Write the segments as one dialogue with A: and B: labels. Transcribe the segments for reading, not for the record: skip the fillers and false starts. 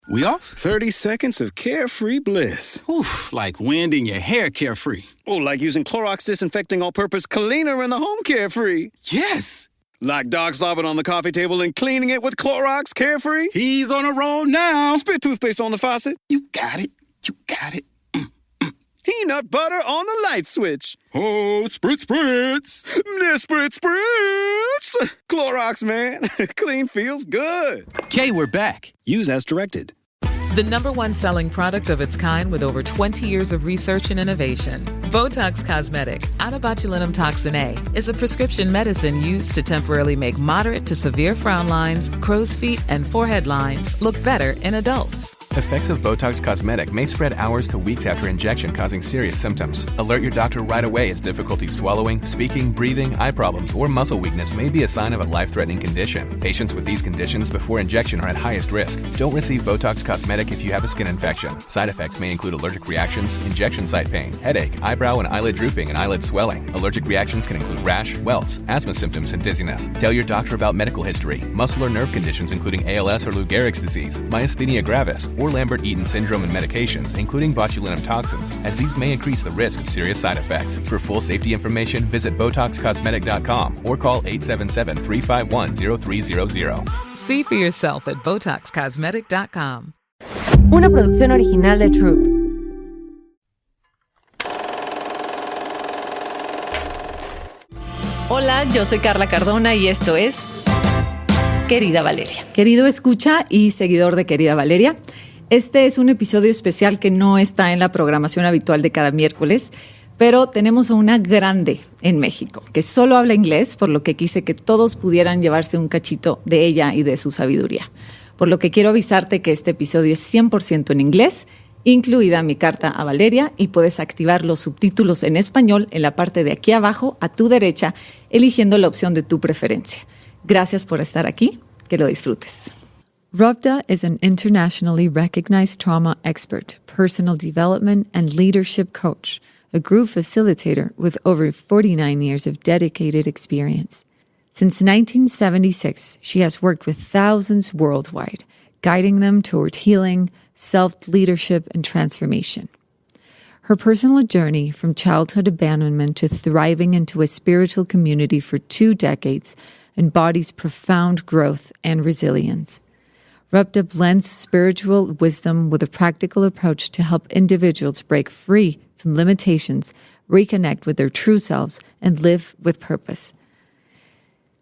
A: We off?
B: 30 seconds of carefree bliss.
A: Oof, like wind in your hair carefree.
B: Oh, like using Clorox disinfecting all-purpose cleaner in the home carefree.
A: Yes!
B: Like dog slobbing on the coffee table and cleaning it with Clorox carefree.
A: He's on a roll now.
B: Spit toothpaste on the faucet.
A: You got it. You got it.
B: Peanut butter on the light switch.
A: Oh, spritz, spritz.
B: Spritz, spritz. Clorox, man. Clean feels good.
A: Okay, we're back.
B: Use as directed.
C: The #1 selling product of its kind with over 20 years of research and innovation. Botox Cosmetic, out of botulinum toxin A, is a prescription medicine used to temporarily make moderate to severe frown lines, crow's feet, and forehead lines look better in adults.
D: Effects of Botox Cosmetic may spread hours to weeks after injection, causing serious symptoms. Alert your doctor right away as difficulty swallowing, speaking, breathing, eye problems, or muscle weakness may be a sign of a life-threatening condition. Patients with these conditions before injection are at highest risk. Don't receive Botox Cosmetic if you have a skin infection. Side effects may include allergic reactions, injection site pain, headache, eyebrow and eyelid drooping, and eyelid swelling. Allergic reactions can include rash, welts, asthma symptoms, and dizziness. Tell your doctor about medical history, muscle or nerve conditions including ALS or Lou Gehrig's disease, myasthenia gravis, or Lambert-Eaton syndrome and medications, including botulinum toxins, as these may increase the risk of serious side effects. For full safety information, visit BotoxCosmetic.com or call 877-351-0300.
C: See for yourself at BotoxCosmetic.com.
E: Una producción original de Troop. Hola, yo soy Carla Cardona y esto es Querida Valeria. Querido escucha y seguidor de Querida Valeria, este es un episodio especial que no está en la programación habitual de cada miércoles, pero tenemos a una grande en México que solo habla inglés, por lo que quise que todos pudieran llevarse un cachito de ella y de su sabiduría. Por lo que quiero avisarte que este episodio es 100% en inglés, incluida mi carta a Valeria, y puedes activar los subtítulos en español en la parte de aquí abajo a tu derecha, eligiendo la opción de tu preferencia. Gracias por estar aquí, que lo disfrutes. Rupda is an internationally recognized trauma expert, personal development and leadership coach, a group facilitator with over 49 years of dedicated experience. Since 1976, she has worked with thousands worldwide, guiding them toward healing, self-leadership, and transformation. Her personal journey from childhood abandonment to thriving into a spiritual community for 2 decades embodies profound growth and resilience. Rupda blends spiritual wisdom with a practical approach to help individuals break free from limitations, reconnect with their true selves, and live with purpose.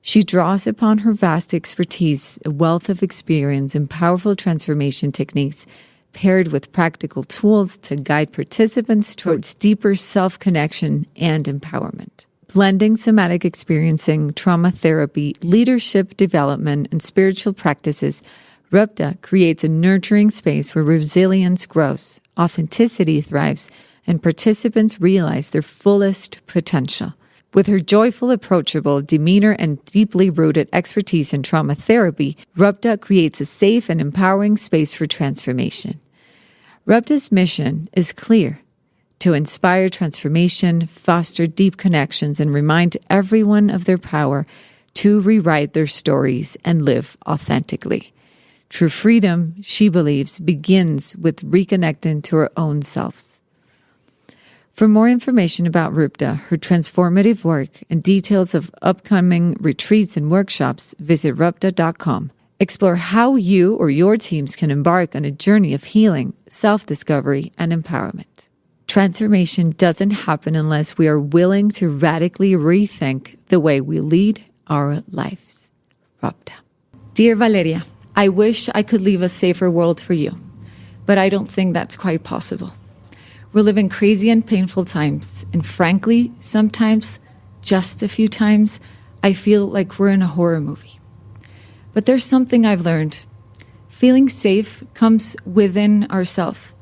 E: She draws upon her vast expertise, a wealth of experience, and powerful transformation techniques, paired with practical tools to guide participants towards deeper self-connection and empowerment. Blending somatic experiencing, trauma therapy, leadership development, and spiritual practices, Rupda creates a nurturing space where resilience grows, authenticity thrives, and participants realize their fullest potential. With her joyful, approachable demeanor and deeply rooted expertise in trauma therapy, Rupda creates a safe and empowering space for transformation. Rupda's mission is clear: to inspire transformation, foster deep connections, and remind everyone of their power to rewrite their stories and live authentically. True freedom, she believes, begins with reconnecting to our own selves. For more information about Rupda, her transformative work, and details of upcoming retreats and workshops, visit Rupda.com. Explore how you or your teams can embark on a journey of healing, self-discovery, and empowerment. Transformation doesn't happen unless we are willing to radically rethink the way we lead our lives. Rupda. Dear Valeria, I wish I could leave a safer world for you, but I don't think that's quite possible. We're living crazy and painful times, and frankly, sometimes, just a few times, I feel like we're in a horror movie. But there's something I've learned. Feeling safe comes within ourselves.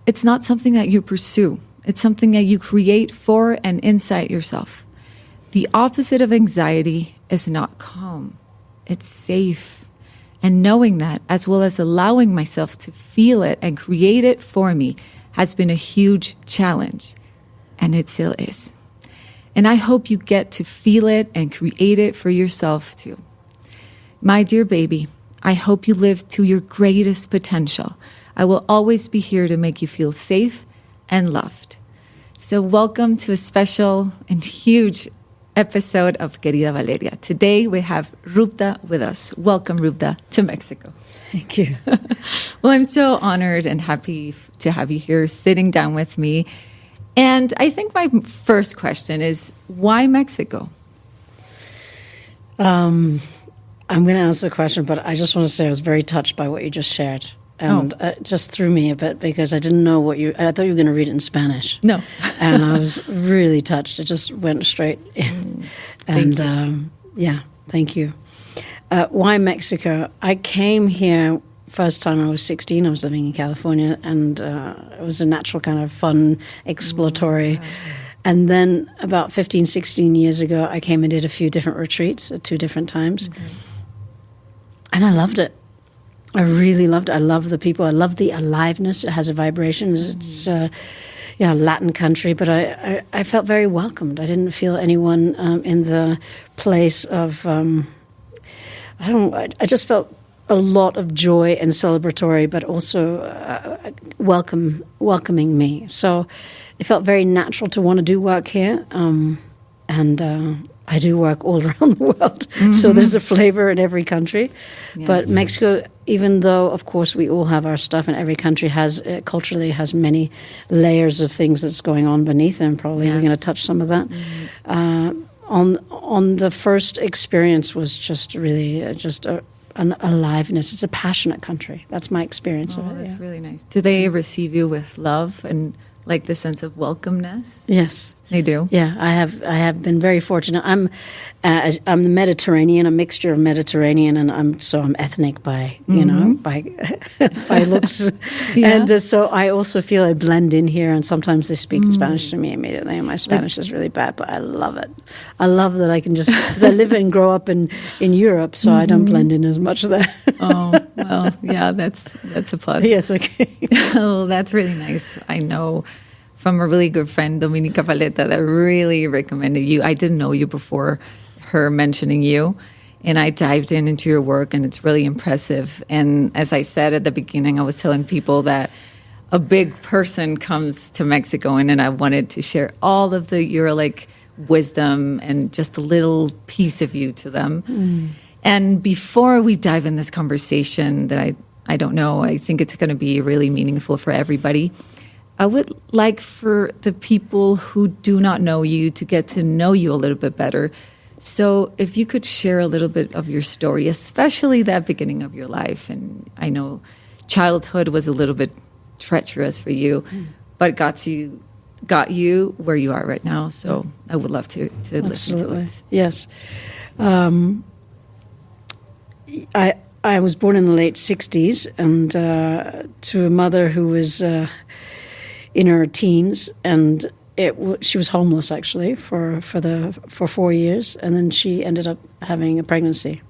E: It's not something that you pursue. It's something that you create for and inside yourself. The opposite of anxiety is not calm. It's safe. And knowing that, as well as allowing myself to feel it and create it for me, has been a huge challenge. And it still is. And I hope you get to feel it and create it for yourself too. My dear baby, I hope you live to your greatest potential. I will always be here to make you feel safe and loved. So welcome to a special and huge episode of Querida Valeria. Today we have Rupda with us. Welcome, Rupda, to Mexico.
F: Thank you.
E: Well, I'm so honored and happy to have you here sitting down with me. And I think my first question is, why Mexico?
F: I'm going to answer the question, but I just want to say I was very touched by what you just shared. And it just threw me a bit because I didn't know I thought you were going to read it in Spanish.
E: No.
F: And I was really touched. It just went straight in. And thank you. Why Mexico? I came here first time I was 16. I was living in California, and it was a natural kind of fun, exploratory. And then about 15, 16 years ago, I came and did a few different retreats at 2 different times. And I loved it. I really loved it. I love the people. I love the aliveness. It has a vibration. It's a Latin country, but I felt very welcomed. I didn't feel anyone in the place of, I just felt a lot of joy and celebratory, but also welcoming me. So it felt very natural to want to do work here. And I do work all around the world. So there's a flavor in every country. Yes. But Mexico, even though, of course, we all have our stuff, and every country culturally has many layers of things that's going on beneath, and probably we're going to touch some of that. On the first experience was just really an aliveness. It's a passionate country. That's my experience of it.
E: That's really nice. Do they receive you with love and like the sense of welcomeness?
F: Yes.
E: They do.
F: Yeah, I have been very fortunate. I'm the Mediterranean, a mixture of Mediterranean, and I'm ethnic by by looks, and so I also feel I blend in here. And sometimes they speak Spanish to me immediately, and my Spanish is really bad, but I love it. I love that I can just because I live and grow up in Europe, so I don't blend in as much there.
E: Oh well, yeah, that's a plus.
F: Yes, okay.
E: Oh, that's really nice. I know from a really good friend, Dominica Paleta, that really recommended you. I didn't know you before her mentioning you, and I dived into your work, and it's really impressive. And as I said at the beginning, I was telling people that a big person comes to Mexico, and I wanted to share all of your wisdom and just a little piece of you to them. And before we dive in this conversation that I don't know, I think it's going to be really meaningful for everybody. I would like for the people who do not know you to get to know you a little bit better. So if you could share a little bit of your story, especially that beginning of your life. And I know childhood was a little bit treacherous for you, but got you where you are right now. So I would love to listen to it.
F: Yes. I was born in the late 60s, and to a mother who was in her teens, and she was homeless actually for 4 years, and then she ended up having a pregnancy.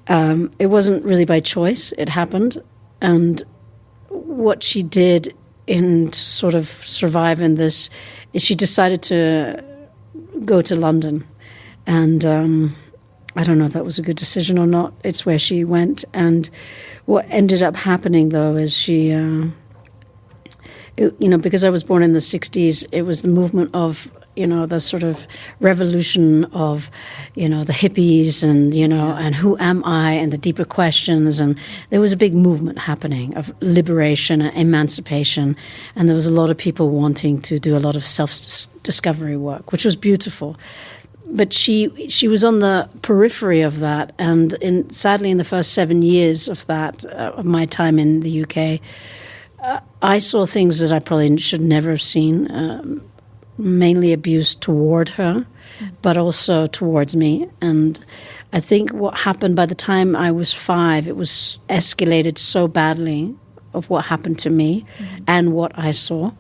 F: It wasn't really by choice; it happened, and what she did in sort of survive in this is she decided to go to London, and I don't know if that was a good decision or not. It's where she went, and what ended up happening though is she. Because I was born in the 60s, it was the movement of, the sort of revolution of, the hippies and, and who am I and the deeper questions. And there was a big movement happening of liberation and emancipation. And there was a lot of people wanting to do a lot of self-discovery work, which was beautiful. But she was on the periphery of that. And sadly, in the first 7 years of that, of my time in the UK, I saw things that I probably should never have seen, mainly abuse toward her, but also towards me. And I think what happened by the time I was 5, it was escalated so badly of what happened to me and what I saw.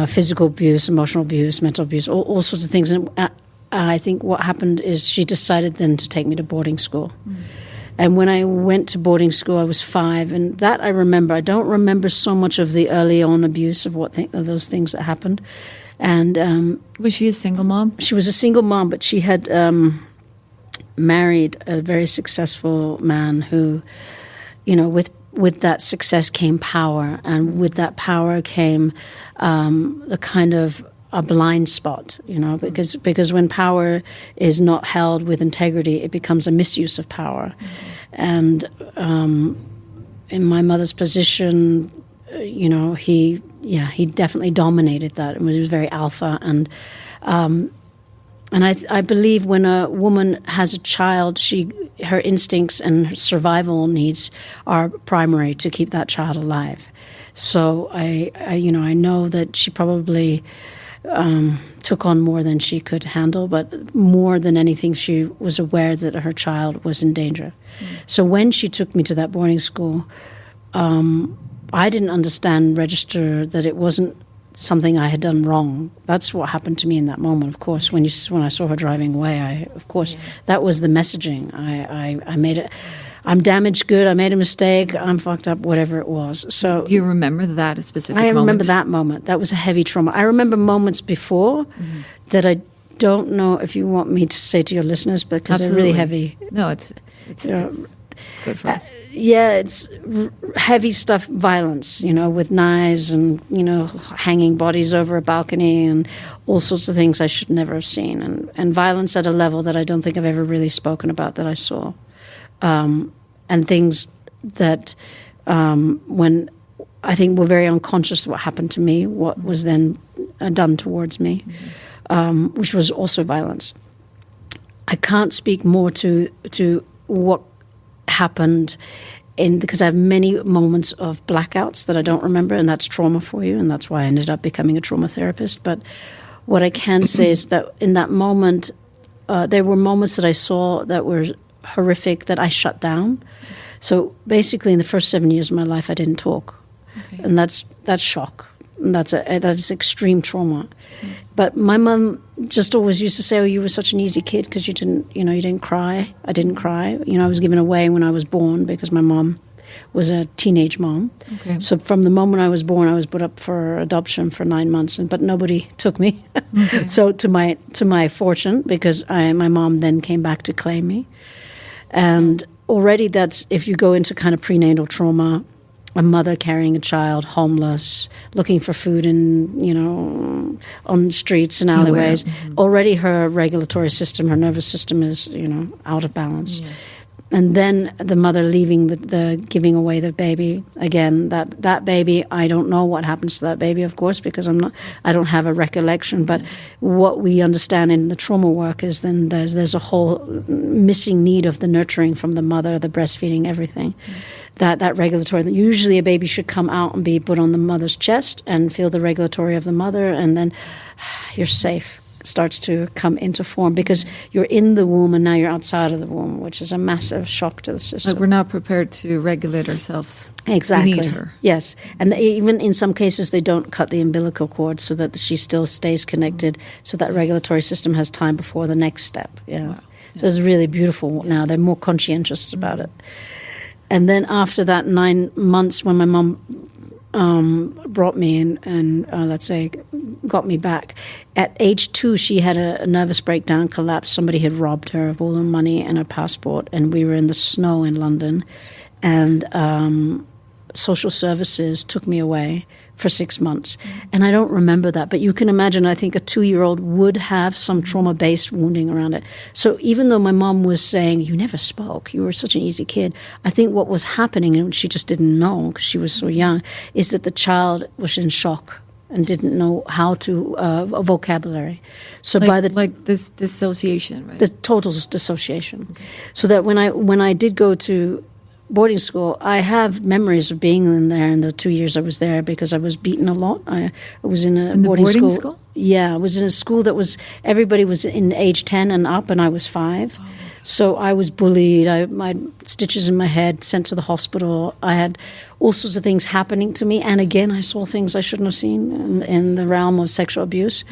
F: Physical abuse, emotional abuse, mental abuse, all sorts of things. And I think what happened is she decided then to take me to boarding school. And when I went to boarding school, I was 5, and that I remember. I don't remember so much of the early on abuse of of those things that happened. And
E: was she a single mom?
F: She was a single mom, but she had married a very successful man who, with that success came power, and with that power came the kind of a blind spot, because when power is not held with integrity, it becomes a misuse of power. And in my mother's position, he definitely dominated that, and he was very alpha. And I believe when a woman has a child, her instincts and her survival needs are primary to keep that child alive. So I know that she probably took on more than she could handle, but more than anything, she was aware that her child was in danger. So when she took me to that boarding school, I didn't register that it wasn't something I had done wrong. That's what happened to me in that moment. Of course, when I saw her driving away, that was the messaging. I made it. I'm damaged good. I made a mistake. I'm fucked up. Whatever it was. So,
E: do you remember that specific moment?
F: I remember that moment. That was a heavy trauma. I remember moments before that I don't know if you want me to say to your listeners, because they're really heavy.
E: No, it's good for us.
F: It's heavy stuff, violence, with knives and, hanging bodies over a balcony and all sorts of things I should never have seen. And violence at a level that I don't think I've ever really spoken about that I saw. And things that when I think were very unconscious of what happened to me, what was then done towards me, which was also violence. I can't speak more to what happened because I have many moments of blackouts that I don't remember, and that's trauma for you, and that's why I ended up becoming a trauma therapist. But what I can say is that in that moment, there were moments that I saw that were horrific that I shut down. Yes. So basically, in the first 7 years of my life, I didn't talk, and that's shock. And that's extreme trauma. Yes. But my mom just always used to say, "Oh, you were such an easy kid because you didn't cry." I didn't cry. I was given away when I was born because my mom was a teenage mom. Okay. So from the moment I was born, I was put up for adoption for 9 months, but nobody took me. Okay. So to my fortune, because my mom then came back to claim me, and already that's if you go into kind of prenatal trauma. A mother carrying a child, homeless, looking for food on streets and alleyways. Mm-hmm. Already her regulatory system, her nervous system is, out of balance. Yes. And then the mother leaving the giving away the baby. Again, that baby, I don't know what happens to that baby, of course, because I don't have a recollection. But what we understand in the trauma work is then there's a whole missing need of the nurturing from the mother, the breastfeeding, everything. Yes. That regulatory. Usually a baby should come out and be put on the mother's chest and feel the regulatory of the mother, and then you're safe. Starts to come into form because you're in the womb and now you're outside of the womb, which is a massive shock to the system.
E: Like we're not prepared to regulate ourselves.
F: Exactly.
E: We need her.
F: Yes. And even in some cases they don't cut the umbilical cord so that she still stays connected, so that regulatory system has time before the next step. Yeah. Wow. So it's really beautiful now. They're more conscientious about it. And then after that 9 months when my mom brought me in and let's say got me back. At age 2, she had a nervous breakdown, collapse. Somebody had robbed her of all her money and her passport, and we were in the snow in London, and social services took me away for 6 months. And I don't remember that, but you can imagine, I think a 2-year-old would have some trauma-based wounding around it. So even though my mom was saying, you never spoke, you were such an easy kid, I think what was happening, and she just didn't know because she was so young, is that the child was in shock and didn't know how to vocabulary. So
E: this dissociation, right?
F: The total dissociation. Okay. So that when I did go to boarding school, I have memories of being in there in the 2 years I was there because I was beaten a lot. I was in a boarding school. Yeah, I was in a school that everybody was in age 10 and up, and I was 5. Oh. So I was bullied. I had stitches in my head, sent to the hospital. I had all sorts of things happening to me. And again, I saw things I shouldn't have seen in the realm of sexual abuse.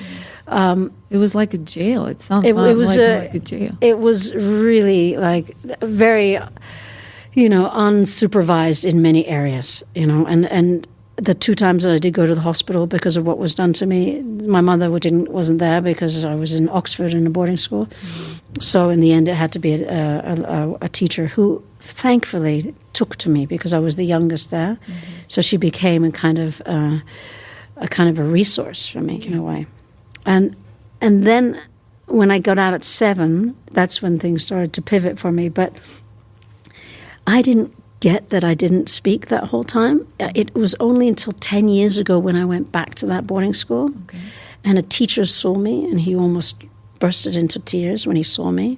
E: Yes. It was like a jail. It sounds like a jail.
F: It was really like very... unsupervised in many areas, and the 2 times that I did go to the hospital because of what was done to me, my mother wasn't there because I was in Oxford in a boarding school. Mm-hmm. So in the end, it had to be a teacher who thankfully took to me because I was the youngest there. Mm-hmm. So she became a kind of a resource for me in a way. And then when I got out at 7, that's when things started to pivot for me. But I didn't get that I didn't speak that whole time. It was only until 10 years ago when I went back to that boarding school. Okay. And a teacher saw me, and he almost bursted into tears when he saw me.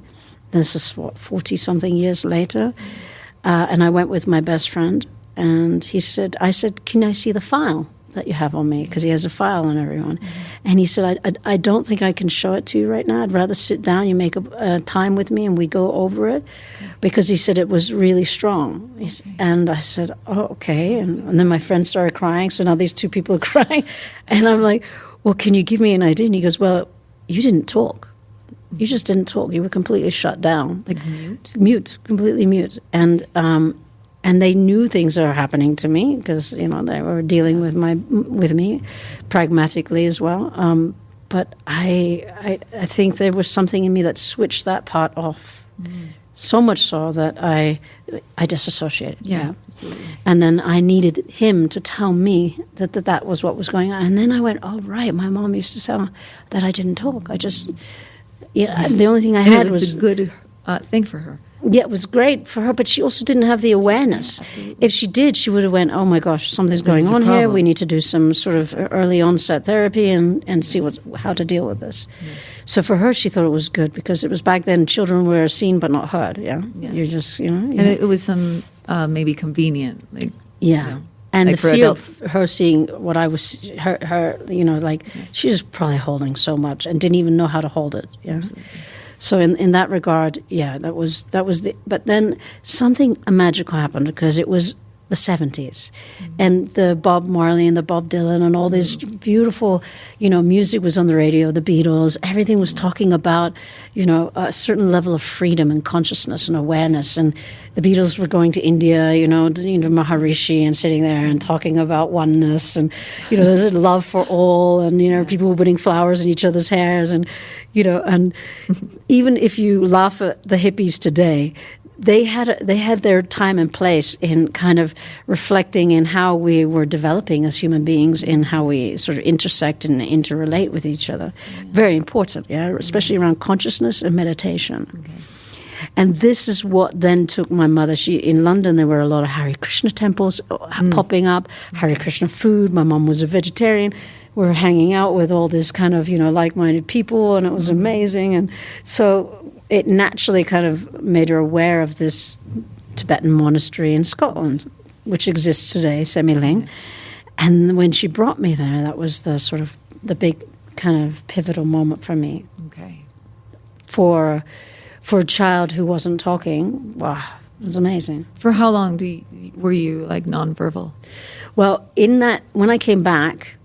F: This is, 40-something years later. And I went with my best friend, and I said, can I see the file that you have on me? Because he has a file on everyone. Mm-hmm. And he said, I don't think I can show it to you right now. I'd rather sit down, you make a time with me, and we go over it. Okay. Because he said it was really strong. Okay. And I said, oh, okay. And then my friend started crying, so now these 2 people are crying. And I'm like, well, can you give me an idea? And he goes, well, you didn't talk. You just didn't talk. You were completely shut down.
E: Like mute?
F: Mute, completely mute. And they knew things are happening to me because, they were dealing with me pragmatically as well. But I think there was something in me that switched that part off. Mm. So much so that I disassociated.
E: Yeah, absolutely.
F: And then I needed him to tell me that was what was going on. And then I went, oh, right, my mom used to say that I didn't talk. I just... Yeah, yes. The only thing I had was
E: a good thing for her.
F: Yeah, it was great for her, but she also didn't have the awareness. Yeah, if she did, she would have went, oh my gosh, something's going on here. We need to do some sort of early onset therapy and see how to deal with this. Yes. So for her, she thought it was good because it was back then children were seen but not heard. Yeah, yes. You're just
E: And it was some maybe convenient.
F: And
E: like
F: the fear
E: adults.
F: of her seeing what I was, her yes. She was probably holding so much and didn't even know how to hold it. Yeah. Absolutely. So in that regard, that was but then something magical happened because it was the 70s. Mm-hmm. And the Bob Marley and the Bob Dylan and all this beautiful, music was on the radio, the Beatles, everything was talking about, a certain level of freedom and consciousness and awareness. And the Beatles were going to India, Maharishi and sitting there and talking about oneness and, there's love for all and, people were putting flowers in each other's hairs and, and even if you laugh at the hippies today, they had their time and place in kind of reflecting in how we were developing as human beings, in how we sort of intersect and interrelate with each other. Yeah. Very important, especially around consciousness and meditation. Okay. And this is what then took my mother. In London, there were a lot of Hare Krishna temples popping up, Hare Krishna food. My mom was a vegetarian. We were hanging out with all this kind of, like-minded people, and it was amazing. And so it naturally kind of made her aware of this Tibetan monastery in Scotland, which exists today, Semiling. And when she brought me there, that was the sort of the big kind of pivotal moment for me. Okay. For a child who wasn't talking, wow, it was amazing.
E: For how long were you like nonverbal?
F: Well, when I came back,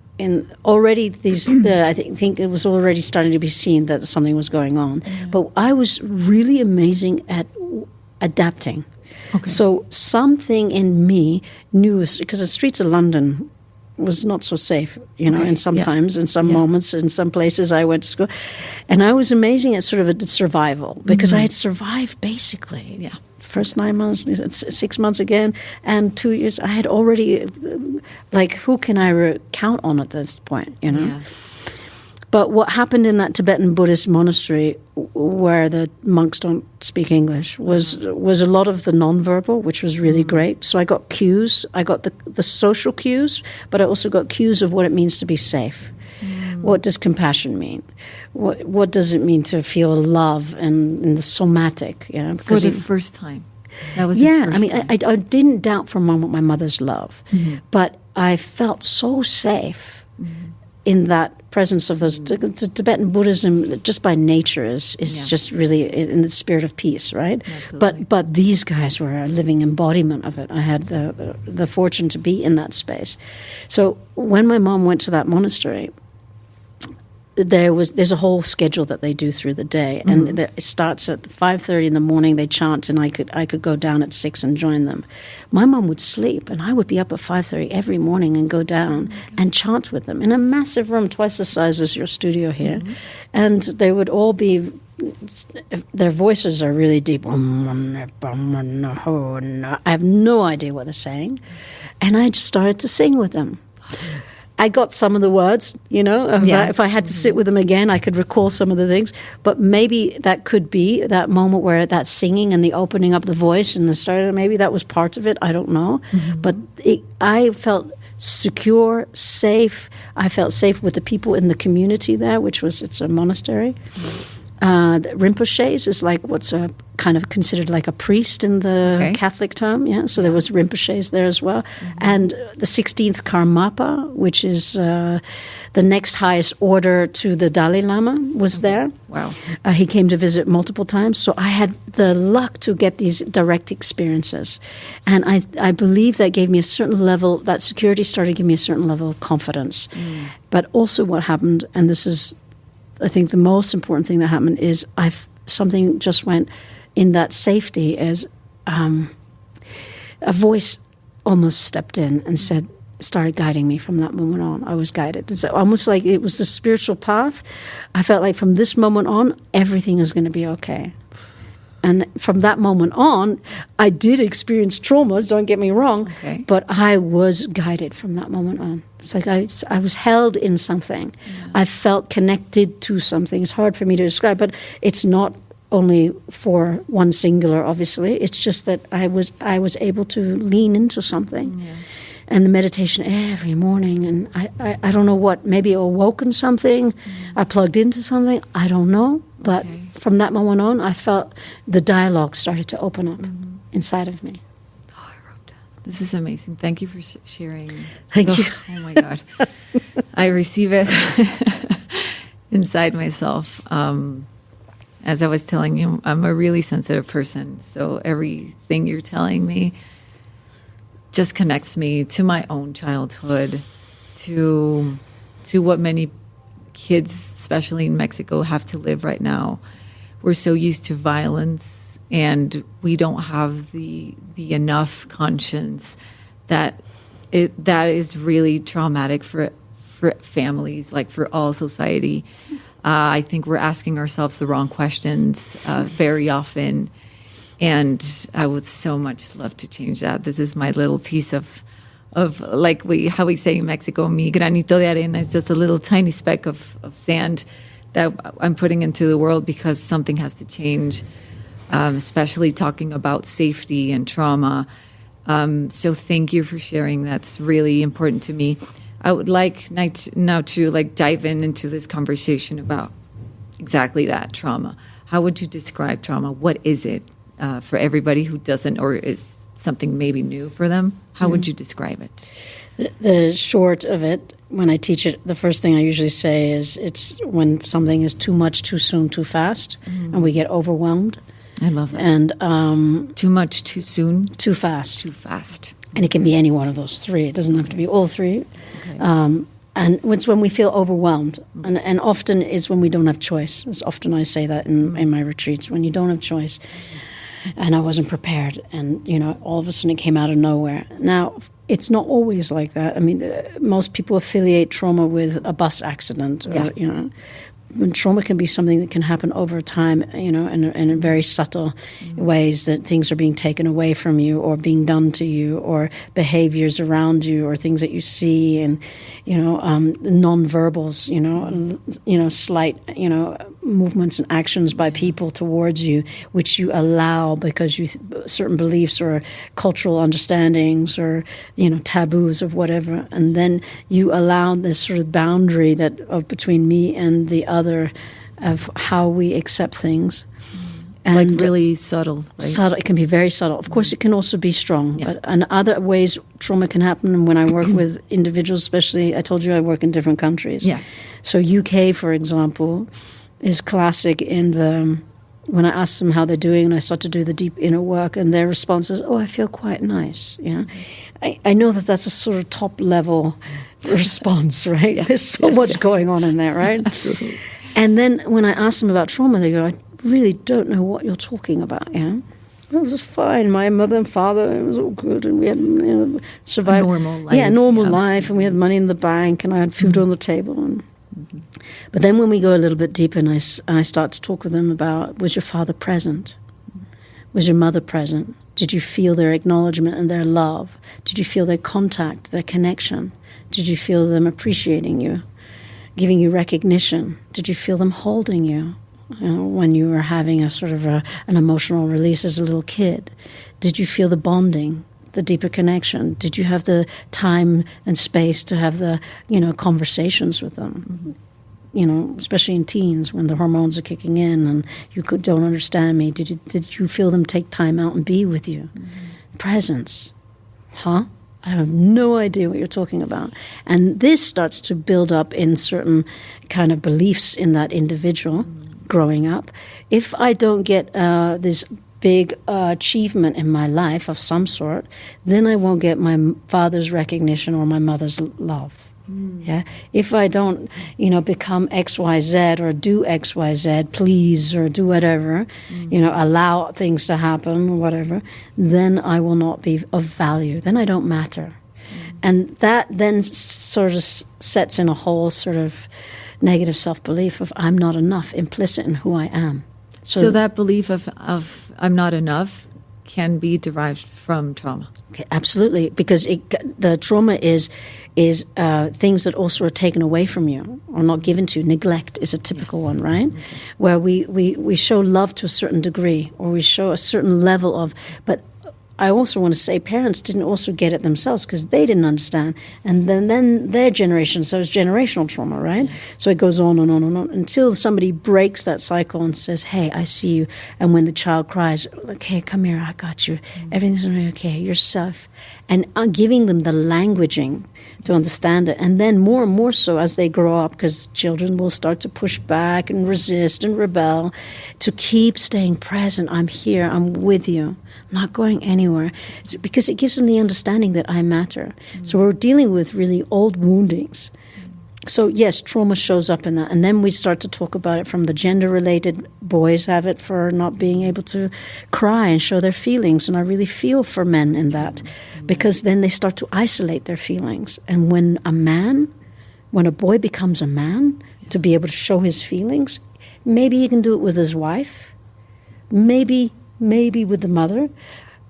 F: already I think it was already starting to be seen that something was going on. Mm-hmm. But I was really amazing at adapting. Okay. So something in me knew, because the streets of London was not so safe, and sometimes in some moments, in some places I went to school. And I was amazing at sort of a survival because I had survived basically. Yeah. First 9 months, 6 months again, and 2 years. I had already, who can I count on at this point, Yeah. But what happened in that Tibetan Buddhist monastery, where the monks don't speak English, was a lot of the nonverbal, which was really great. So I got cues. I got the social cues, but I also got cues of what it means to be safe. What does compassion mean? What does it mean to feel love and the somatic?
E: For the first time. That was the first time.
F: I didn't doubt for a moment my mother's love, but I felt so safe in that presence of those. The Tibetan Buddhism, just by nature, is just really in the spirit of peace, right? Absolutely. But these guys were a living embodiment of it. I had the fortune to be in that space. So when my mom went to that monastery, there's a whole schedule that they do through the day, and it starts at 5:30 in the morning. They chant, and I could go down at 6 and join them. My mom would sleep, and I would be up at 5:30 every morning and go down and chant with them in a massive room, twice the size as your studio here, and they would all be. Their voices are really deep. I have no idea what they're saying, and I just started to sing with them. I got some of the words, If I had to sit with them again, I could recall some of the things. But maybe that could be that moment where that singing and the opening up the voice and the start, maybe that was part of it. I don't know. But I felt secure, safe. I felt safe with the people in the community there, it's a monastery. The Rinpoches is like what's a kind of considered like a priest in the Catholic term, So there was Rinpoches there as well. And the 16th Karmapa, which is the next highest order to the Dalai Lama, was there.
E: Wow.
F: He came to visit multiple times. So I had the luck to get these direct experiences. And I believe that gave me a certain level, that security started to give me a certain level of confidence. But also what happened, and this is I think the most important thing that happened is something just went in that safety as a voice almost stepped in and started guiding me from that moment on. I was guided. It's almost like it was the spiritual path. I felt like from this moment on, everything is going to be okay. And from that moment on, I did experience traumas, don't get me wrong, but I was guided from that moment on. It's like I was held in something. Yeah. I felt connected to something. It's hard for me to describe, but it's not only for one singular, obviously. It's just that I was able to lean into something. Yeah. And the meditation every morning, and I don't know what, maybe it awoken something, I plugged into something, I don't know. But from that moment on, I felt the dialogue started to open up inside of me.
E: Oh, Rupda, this is amazing. Thank you for sharing.
F: Thank you.
E: Oh, my God. I receive it inside myself. As I was telling you, I'm a really sensitive person. So everything you're telling me just connects me to my own childhood, to what many kids, especially in Mexico, have to live right now. We're so used to violence, and we don't have the enough conscience that is really traumatic for families, like for all society. I think we're asking ourselves the wrong questions very often, and I would so much love to change that. This is my little piece of like how we say in Mexico, mi granito de arena is just a little tiny speck of sand that I'm putting into the world because something has to change, especially talking about safety and trauma. So thank you for sharing. That's really important to me. I would like now to dive into this conversation about exactly that, trauma. How would you describe trauma? What is it for everybody who doesn't, or is something maybe new for them? How would you describe it?
F: The short of it, when I teach it, the first thing I usually say is it's when something is too much, too soon, too fast, and we get overwhelmed.
E: I love that.
F: And
E: too much, too soon,
F: too fast.
E: Too fast.
F: And it can be any one of those three. It doesn't have to be all three.
E: Okay.
F: And it's when we feel overwhelmed. And often it's when we don't have choice. As often I say that in my retreats, when you don't have choice. And I wasn't prepared. And, all of a sudden it came out of nowhere. Now, it's not always like that. I mean, most people affiliate trauma with a bus accident. Or, when trauma can be something that can happen over time, in very subtle ways, that things are being taken away from you or being done to you, or behaviors around you, or things that you see, and, nonverbals, slight, movements and actions by people towards you, which you allow because certain beliefs or cultural understandings or, taboos of whatever. And then you allow this sort of boundary between me and the other of how we accept things.
E: And really subtle. Right?
F: Subtle. It can be very subtle. Of course, it can also be strong. Yeah. But in other ways, trauma can happen. And when I work with individuals, especially, I told you I work in different countries.
E: Yeah.
F: So UK, for example, is classic in the when I ask them how they're doing and I start to do the deep inner work, and their response is, oh, I feel quite nice. Yeah, I know that that's a sort of top level response, right? Yes, there's so much going on in there, right?
E: Absolutely.
F: And then when I ask them about trauma, they go, I really don't know what you're talking about. Yeah, it was fine. My mother and father, it was all good, and we had survived
E: a normal life.
F: Yeah, normal life, and we had money in the bank, and I had food on the table. And but then when we go a little bit deeper, and I start to talk with them about, was your father present? Was your mother present? Did you feel their acknowledgement and their love? Did you feel their contact, their connection? Did you feel them appreciating you, giving you recognition? Did you feel them holding you, when you were having a sort of an emotional release as a little kid? Did you feel the bonding, the deeper connection? Did you have the time and space to have the, conversations with them? Especially in teens when the hormones are kicking in and you don't understand me. Did you feel them take time out and be with you? Presence. Huh? I have no idea what you're talking about. And this starts to build up in certain kind of beliefs in that individual growing up. If I don't get this big achievement in my life of some sort, then I won't get my father's recognition or my mother's love. Yeah. If I don't, become X, Y, Z or do X, Y, Z, please, or do whatever, allow things to happen or whatever, then I will not be of value. Then I don't matter. And that then sort of sets in a whole sort of negative self-belief of I'm not enough implicit in who I am.
E: So that belief of I'm not enough can be derived from trauma.
F: Okay, absolutely, because the trauma is things that also are taken away from you or not given to you. Neglect is a typical one, right? Okay. Where we show love to a certain degree or we show a certain level of, but I also want to say parents didn't also get it themselves because they didn't understand. And then their generation, so it's generational trauma, right? Yes. So it goes on and on and on until somebody breaks that cycle and says, hey, I see you. And when the child cries, like, hey, come here, I got you. Everything's going to be okay, you're safe. And giving them the languaging to understand it. And then more and more so as they grow up, because children will start to push back and resist and rebel, to keep staying present. I'm here, I'm with you. I'm not going anywhere. Because it gives them the understanding that I matter. So we're dealing with really old woundings. So yes, trauma shows up in that. And then we start to talk about it from the gender-related. Boys have it for not being able to cry and show their feelings. And I really feel for men in that. Because then they start to isolate their feelings. And when a boy becomes a man, to be able to show his feelings, maybe he can do it with his wife. Maybe with the mother.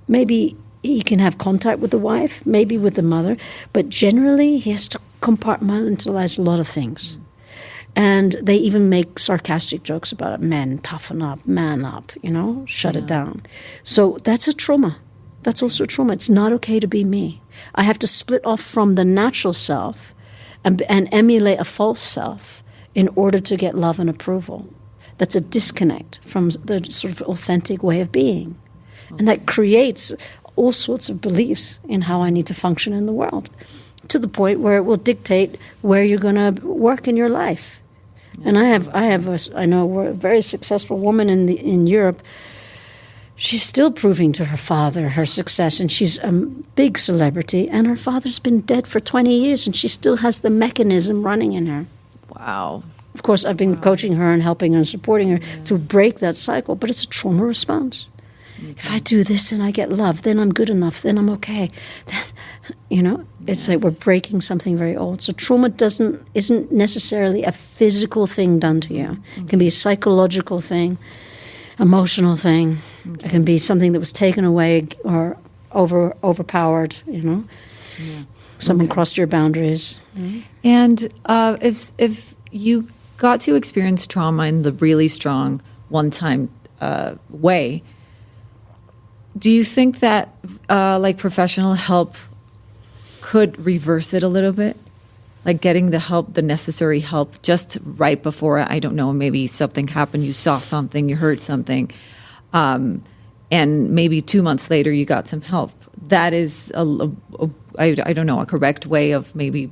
F: Maybe he can have contact with the wife, maybe with the mother, but generally he has to compartmentalize a lot of things. And they even make sarcastic jokes about it. Men, toughen up, man up, shut it down. So that's a trauma. That's also a trauma. It's not okay to be me. I have to split off from the natural self and emulate a false self in order to get love and approval. That's a disconnect from the sort of authentic way of being. Okay. And that creates all sorts of beliefs in how I need to function in the world, to the point where it will dictate where you're going to work in your life. Yes. And I know a very successful woman in Europe. She's still proving to her father her success, and she's a big celebrity, and her father's been dead for 20 years, and she still has the mechanism running in her.
E: Wow.
F: Of course, I've been coaching her and helping her and supporting her to break that cycle, but it's a trauma response. If I do this and I get love, then I'm good enough, then I'm okay. Then, it's like we're breaking something very old. So trauma isn't necessarily a physical thing done to you. It can be a psychological thing, emotional thing. Okay. It can be something that was taken away or overpowered, Someone crossed your boundaries. Mm-hmm.
E: And if you got to experience trauma in the really strong one-time way, do you think that professional help could reverse it a little bit? Like getting the necessary help just right before, I don't know, maybe something happened, you saw something, you heard something, and maybe 2 months later you got some help. That is, I don't know, a correct way of maybe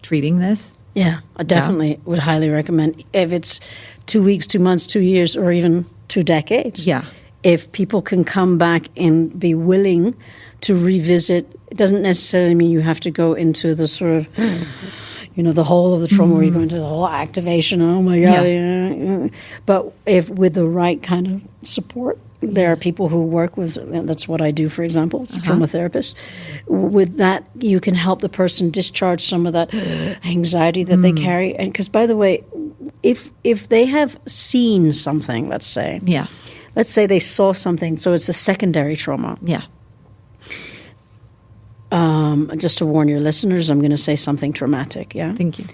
E: treating this?
F: Yeah, I definitely would highly recommend. If it's 2 weeks, 2 months, 2 years, or even 2 decades.
E: Yeah.
F: If people can come back and be willing to revisit, it doesn't necessarily mean you have to go into the sort of, the whole of the trauma where you go into the whole activation and oh my God. Yeah. But if with the right kind of support, there are people who work with, that's what I do, for example, as a trauma therapist. With that, you can help the person discharge some of that anxiety that they carry. And because, by the way, if they have seen something, let's say they saw something, so it's a secondary trauma.
E: Yeah.
F: Just to warn your listeners, I'm going to say something traumatic. Yeah.
E: Thank you.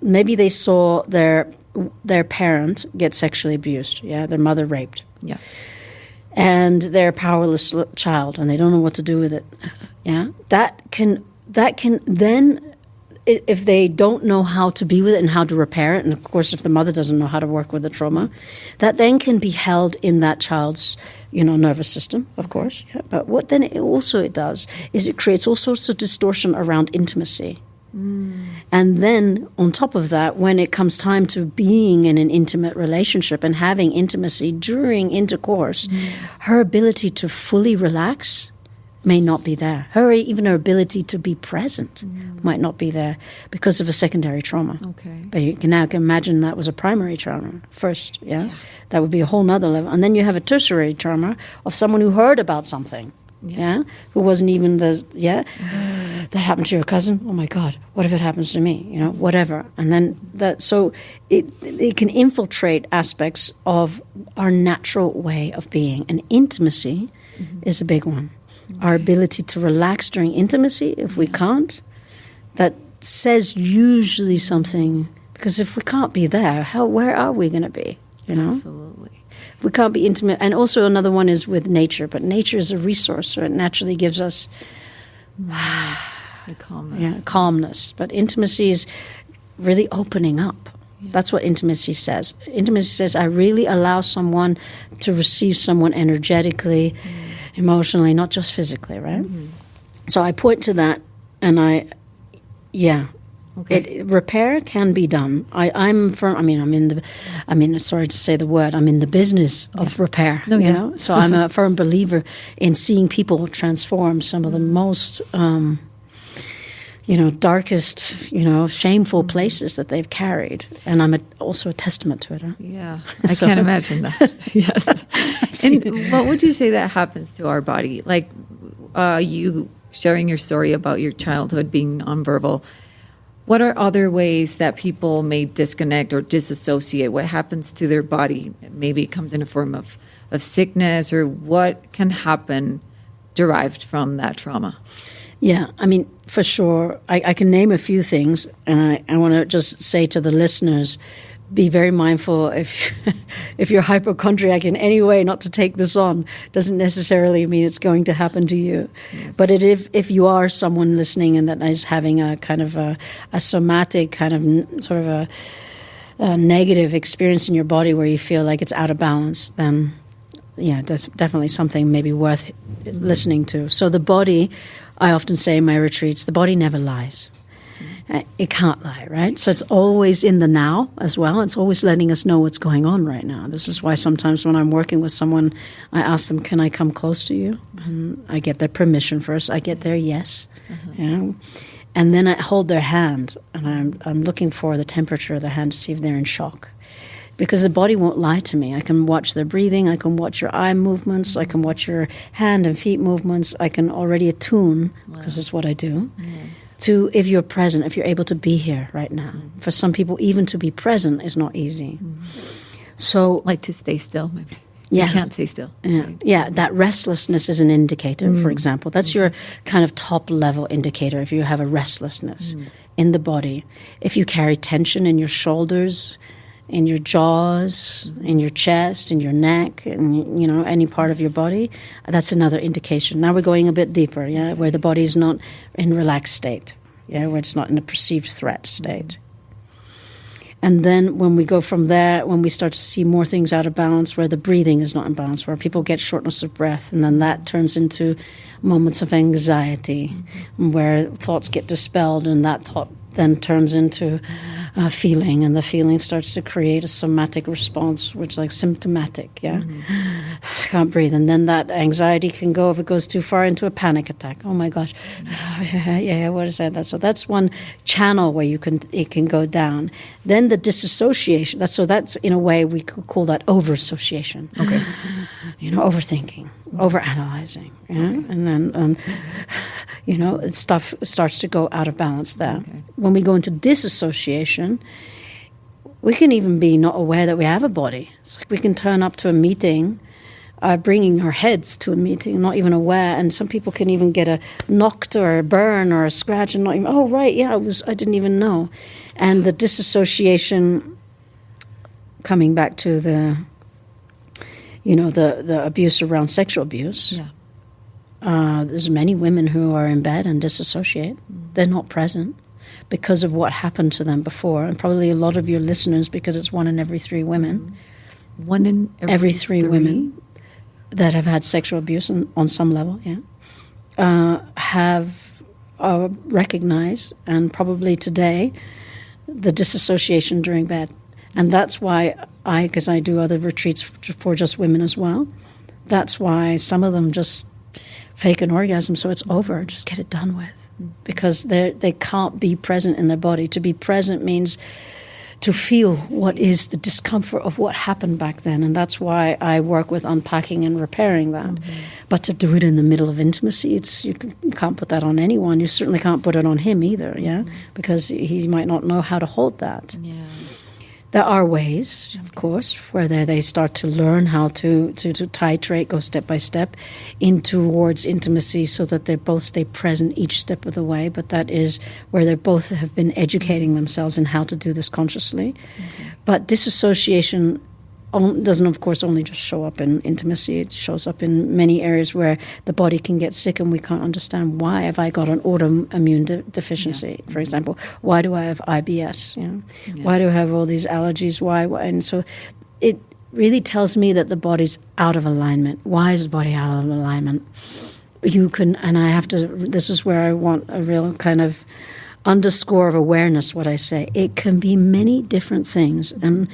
F: Maybe they saw their parent get sexually abused. Yeah, their mother raped.
E: Yeah.
F: And they're a powerless child, and they don't know what to do with it. Yeah, that can then, if they don't know how to be with it and how to repair it, and of course, if the mother doesn't know how to work with the trauma, that then can be held in that child's, nervous system, of course. Yeah. But what then it does is it creates all sorts of distortion around intimacy. And then on top of that, when it comes time to being in an intimate relationship and having intimacy during intercourse, her ability to fully relax may not be there. Even her ability to be present might not be there because of a secondary trauma. Okay. But you can now imagine that was a primary trauma first, yeah? That would be a whole nother level. And then you have a tertiary trauma of someone who heard about something. Yeah, who wasn't even that happened to your cousin. Oh my God, what if it happens to me? Whatever. And then it can infiltrate aspects of our natural way of being. And intimacy is a big one. Okay. Our ability to relax during intimacy, if we can't, that says usually something. Because if we can't be there, where are we going to be?
E: Absolutely.
F: We can't be intimate. And also another one is with nature. But nature is a resource, so it naturally gives us
E: the calmness.
F: Yeah, calmness. But intimacy is really opening up. Yeah. That's what intimacy says. Intimacy says I really allow someone to receive someone energetically, emotionally, not just physically, right? So I point to that, and Okay. Repair can be done. I'm sorry to say the word, I'm in the business of repair. So I'm a firm believer in seeing people transform some of the most, darkest, shameful places that they've carried. And I'm also a testament to it. Huh?
E: Yeah, I can't imagine that. Yes. And what would you say that happens to our body? Like you sharing your story about your childhood being nonverbal. What are other ways that people may disconnect or disassociate? What happens to their body? Maybe it comes in a form of sickness, or what can happen derived from that trauma?
F: Yeah, for sure. I can name a few things, and I want to just say to the listeners, be very mindful if you're hypochondriac in any way not to take this on. Doesn't necessarily mean it's going to happen to you. Yes. But if you are someone listening and that is having a kind of a somatic kind of sort of a negative experience in your body where you feel like it's out of balance, then that's definitely something maybe worth listening to. So the body, I often say in my retreats, the body never lies. It can't lie, right? So it's always in the now as well. It's always letting us know what's going on right now. This is why sometimes when I'm working with someone, I ask them, can I come close to you? And I get their permission first. I get their yes. And then I hold their hand, and I'm looking for the temperature of their hand to see if they're in shock. Because the body won't lie to me. I can watch their breathing. I can watch your eye movements. I can watch your hand and feet movements. I can already attune, because it's what I do. Yes. To if you're present, if you're able to be here right now. For some people, even to be present is not easy. So,
E: like to stay still, maybe.
F: Yeah.
E: You can't stay still.
F: Yeah,
E: right?
F: Yeah. That restlessness is an indicator, for example. That's your kind of top level indicator if you have a restlessness in the body. If you carry tension in your shoulders, in your jaws, in your chest, in your neck, and any part of your body, that's another indication. Now we're going a bit deeper, where the body is not in relaxed state, where it's not in a perceived threat state. And then when we go from there, when we start to see more things out of balance, where the breathing is not in balance, where people get shortness of breath, and then that turns into moments of anxiety, where thoughts get dispelled, and that thought then turns into feeling, and the feeling starts to create a somatic response, which is like symptomatic, yeah? I can't breathe. And then that anxiety can go, if it goes too far, into a panic attack. Oh my gosh. Yeah, what is that? So that's one channel where it can go down. Then the disassociation, that's in a way we could call that over-association.
E: Okay.
F: Overthinking, over-analyzing, yeah? Okay. And then, stuff starts to go out of balance there. Okay. When we go into disassociation, we can even be not aware that we have a body. It's like we can turn up to a meeting, bringing our heads to a meeting, not even aware. And some people can even get a knocked or a burn or a scratch and not even, oh, right, yeah, I didn't even know. And the disassociation, coming back to the abuse around sexual abuse.
E: Yeah.
F: There's many women who are in bed and disassociate. They're not present because of what happened to them before. And probably a lot of your listeners, because it's 1 in every 3 women.
E: 1 in
F: every 3 women that have had sexual abuse on some level, have recognized, and probably today, the disassociation during bed. And that's why because I do other retreats for just women as well, that's why some of them just fake an orgasm so it's over, just get it done with. Because they can't be present in their body. To be present means to feel what is the discomfort of what happened back then. And that's why I work with unpacking and repairing that. But to do it in the middle of intimacy, you can't put that on anyone. You certainly can't put it on him either, because he might not know how to hold that. Yeah. There are ways, of course, where they start to learn how to titrate, go step by step towards intimacy so that they both stay present each step of the way. But that is where they both have been educating themselves in how to do this consciously. Okay. But disassociation doesn't, of course, only just show up in intimacy. It shows up in many areas where the body can get sick and we can't understand why. Have I got an autoimmune deficiency, for example? Why do I have IBS? Why do I have all these allergies? Why? And so it really tells me that the body's out of alignment. Why is the body out of alignment? This is where I want a real kind of underscore of awareness, what I say. It can be many different things. And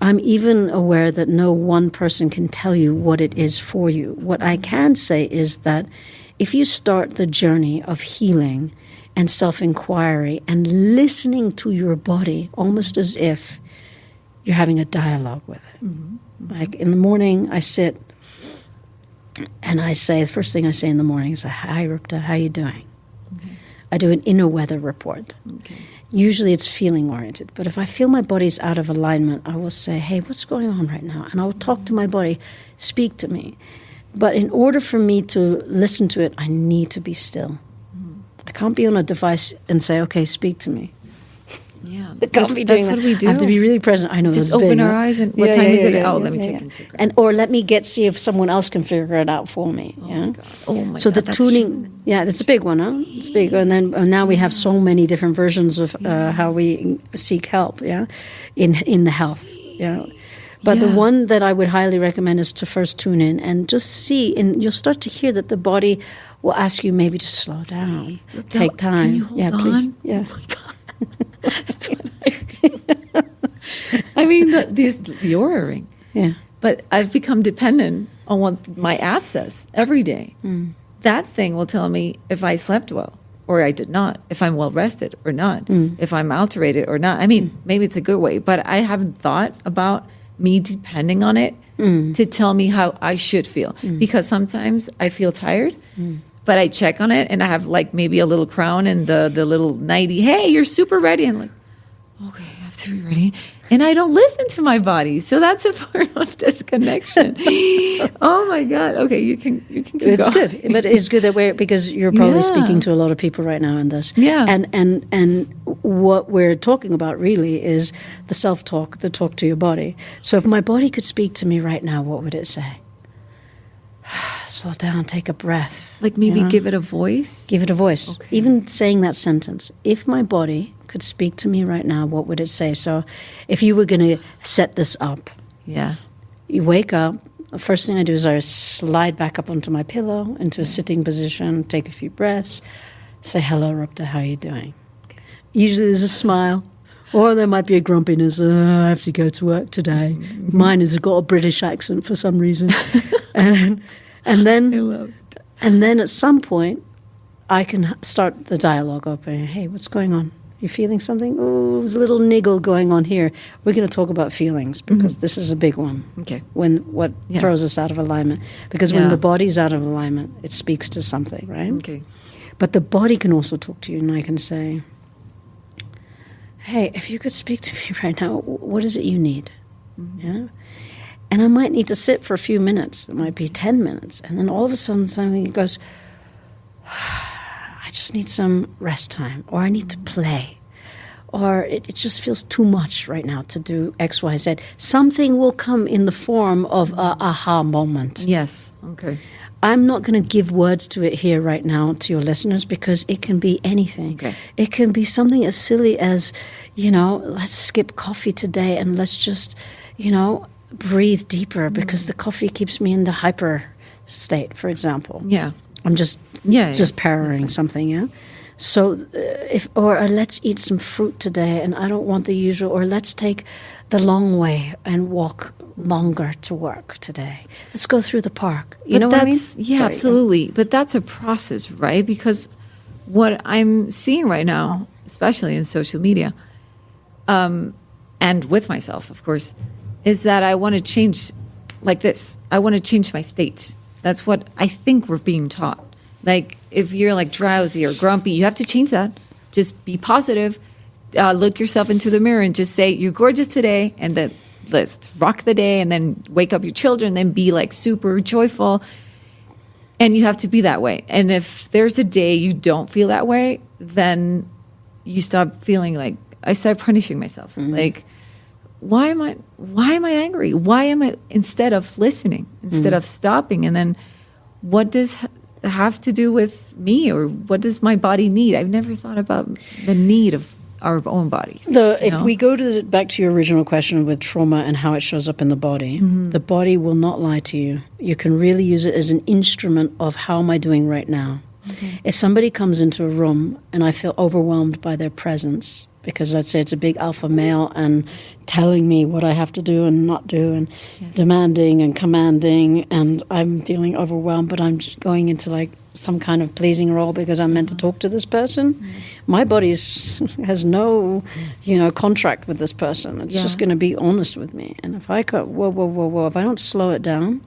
F: I'm even aware that no one person can tell you what it is for you. What I can say is that if you start the journey of healing and self-inquiry and listening to your body almost as if you're having a dialogue with it. Like in the morning, I sit and I say, the first thing I say in the morning is, hi, Rupda, how you doing? Okay. I do an inner weather report. Okay. Usually it's feeling oriented. But if I feel my body's out of alignment, I will say, hey, what's going on right now? And I will talk to my body, speak to me. But in order for me to listen to it, I need to be still. I can't be on a device and say, okay, speak to me.
E: Yeah,
F: that's what we do. I have to be really present. I know
E: just
F: that's
E: open
F: big,
E: our eyes and what time is it? Let me check Instagram.
F: Or let me see if someone else can figure it out for me.
E: My God.
F: So the tuning, that's a big one, huh? It's big. And then now we have so many different versions of how we seek help, in the health, But the one that I would highly recommend is to first tune in and just see, and you'll start to hear that the body will ask you maybe to slow down, take time.
E: Can you hold on?
F: Please. Yeah.
E: Oh my God. That's what I do. I mean, the Aura ring. Yeah. But I've become dependent on my app says every day. That thing will tell me if I slept well or I did not, if I'm well rested or not, if I'm alterated or not. I mean, maybe it's a good way, but I haven't thought about me depending on it to tell me how I should feel. Because sometimes I feel tired. But I check on it, and I have like maybe a little crown and the little nightie. Hey, you're super ready. And like, okay, I have to be ready. And I don't listen to my body. So that's a form of disconnection. Oh, my God. Okay, you can keep
F: it's
E: going.
F: Good. But it's good that because you're probably speaking to a lot of people right now in this.
E: Yeah.
F: And what we're talking about really is the self-talk, the talk to your body. So if my body could speak to me right now, what would it say? Slow down, take a breath.
E: Like maybe give it a voice?
F: Give it a voice.
E: Okay.
F: Even saying that sentence. If my body could speak to me right now, what would it say? So if you were going to set this up, you wake up, the first thing I do is I slide back up onto my pillow, into a sitting position, take a few breaths, say, hello, Rupda, how are you doing? Okay. Usually there's a smile Or there might be a grumpiness. I have to go to work today. Mine has got a British accent for some reason. and then at some point, I can start the dialogue opening. Hey, what's going on? You feeling something? Oh, there's a little niggle going on here. We're going to talk about feelings because this is a big one.
E: Okay.
F: When what throws us out of alignment. Because when the body's out of alignment, it speaks to something, right?
E: Okay.
F: But the body can also talk to you, and I can say, hey, if you could speak to me right now, what is it you need? Yeah. And I might need to sit for a few minutes. It might be 10 minutes. And then all of a sudden something goes, I just need some rest time, or I need to play, or it just feels too much right now to do X, Y, Z. Something will come in the form of a aha moment.
E: Yes. Okay.
F: I'm not going to give words to it here right now to your listeners because it can be anything.
E: Okay.
F: It can be something as silly as, let's skip coffee today and let's just, breathe deeper because the coffee keeps me in the hyper state, for example.
E: Yeah.
F: I'm just parroting something, yeah? So or let's eat some fruit today and I don't want the usual, or let's take the long way and walk longer to work today. Let's go through the park. You know what I mean?
E: Yeah,
F: Sorry.
E: absolutely. But that's a process, right? Because what I'm seeing right now, especially in social media, and with myself, of course, is that I want to change like this. I want to change my state. That's what I think we're being taught. Like, if you're like drowsy or grumpy, you have to change that. Just be positive. Look yourself into the mirror and just say, you're gorgeous today. And then let's rock the day, and then wake up your children, and then be like super joyful. And you have to be that way. And if there's a day you don't feel that way, then you stop feeling like, I start punishing myself. Mm-hmm. Like, why am I angry? Why am I, instead of listening, instead of stopping? And then what does have to do with me, or what does my body need? I've never thought about the need of our own bodies.
F: If we go back to your original question with trauma and how it shows up in the body, the body will not lie to you. You can really use it as an instrument of how am I doing right now. Okay. If somebody comes into a room and I feel overwhelmed by their presence, because let's say it's a big alpha male and telling me what I have to do and not do, and demanding and commanding, and I'm feeling overwhelmed, but I'm just going into like some kind of pleasing role because I'm meant to talk to this person. Yes. My body has no, contract with this person. It's just going to be honest with me. And if I go, whoa, if I don't slow it down,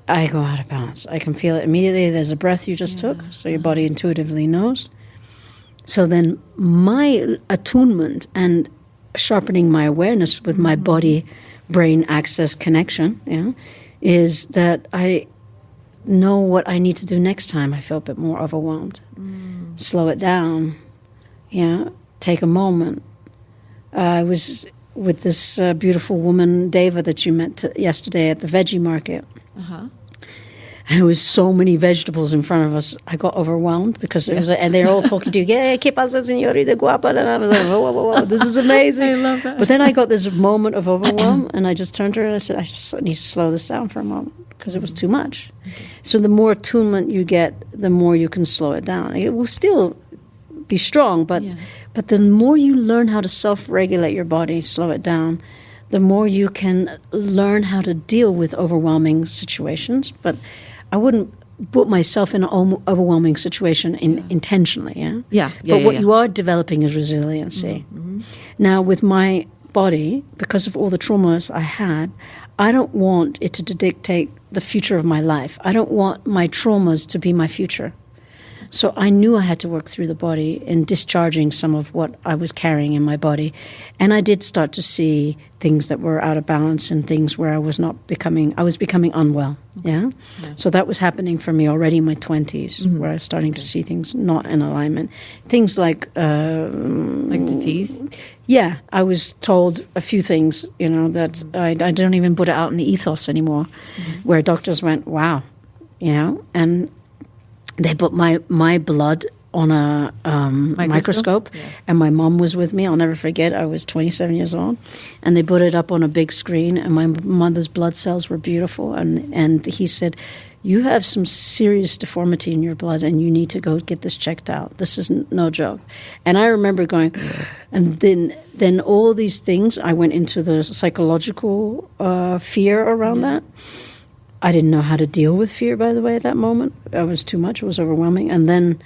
F: I go out of balance. I can feel it immediately. There's a breath you just took, so your body intuitively knows. So then my attunement and sharpening my awareness with my body-brain axis connection is that I know what I need to do next time I feel a bit more overwhelmed. Slow it down. Take a moment. I was with this beautiful woman, Deva, that you met yesterday at the veggie market. Uh-huh. There was so many vegetables in front of us. I got overwhelmed because it was, and they're all talking to you. Yeah, ¿qué pasa, señorita guapa? And I was like, whoa, this is amazing.
E: I love that.
F: But then I got this moment of overwhelm, and I just turned to her and I said, I just need to slow this down for a moment because it was too much. Okay. So the more attunement you get, the more you can slow it down. It will still be strong, but the more you learn how to self-regulate your body, slow it down, the more you can learn how to deal with overwhelming situations. But I wouldn't put myself in an overwhelming situation intentionally, But what you are developing is resiliency. Mm-hmm. Now, with my body, because of all the traumas I had, I don't want it to dictate the future of my life. I don't want my traumas to be my future. So I knew I had to work through the body in discharging some of what I was carrying in my body. And I did start to see things that were out of balance and things where I was becoming unwell. Okay. Yeah? So that was happening for me already in my 20s, where I was starting to see things not in alignment. Things like
E: disease?
F: Yeah, I was told a few things, that I don't even put it out in the ethos anymore, where doctors went, wow, and they put my blood on a microscope, and my mom was with me. I'll never forget. I was 27 years old, and they put it up on a big screen, and my mother's blood cells were beautiful. And he said, you have some serious deformity in your blood and you need to go get this checked out. This is no joke. And I remember going, and then all these things, I went into the psychological fear around that. I didn't know how to deal with fear, by the way, at that moment. It was too much. It was overwhelming. And then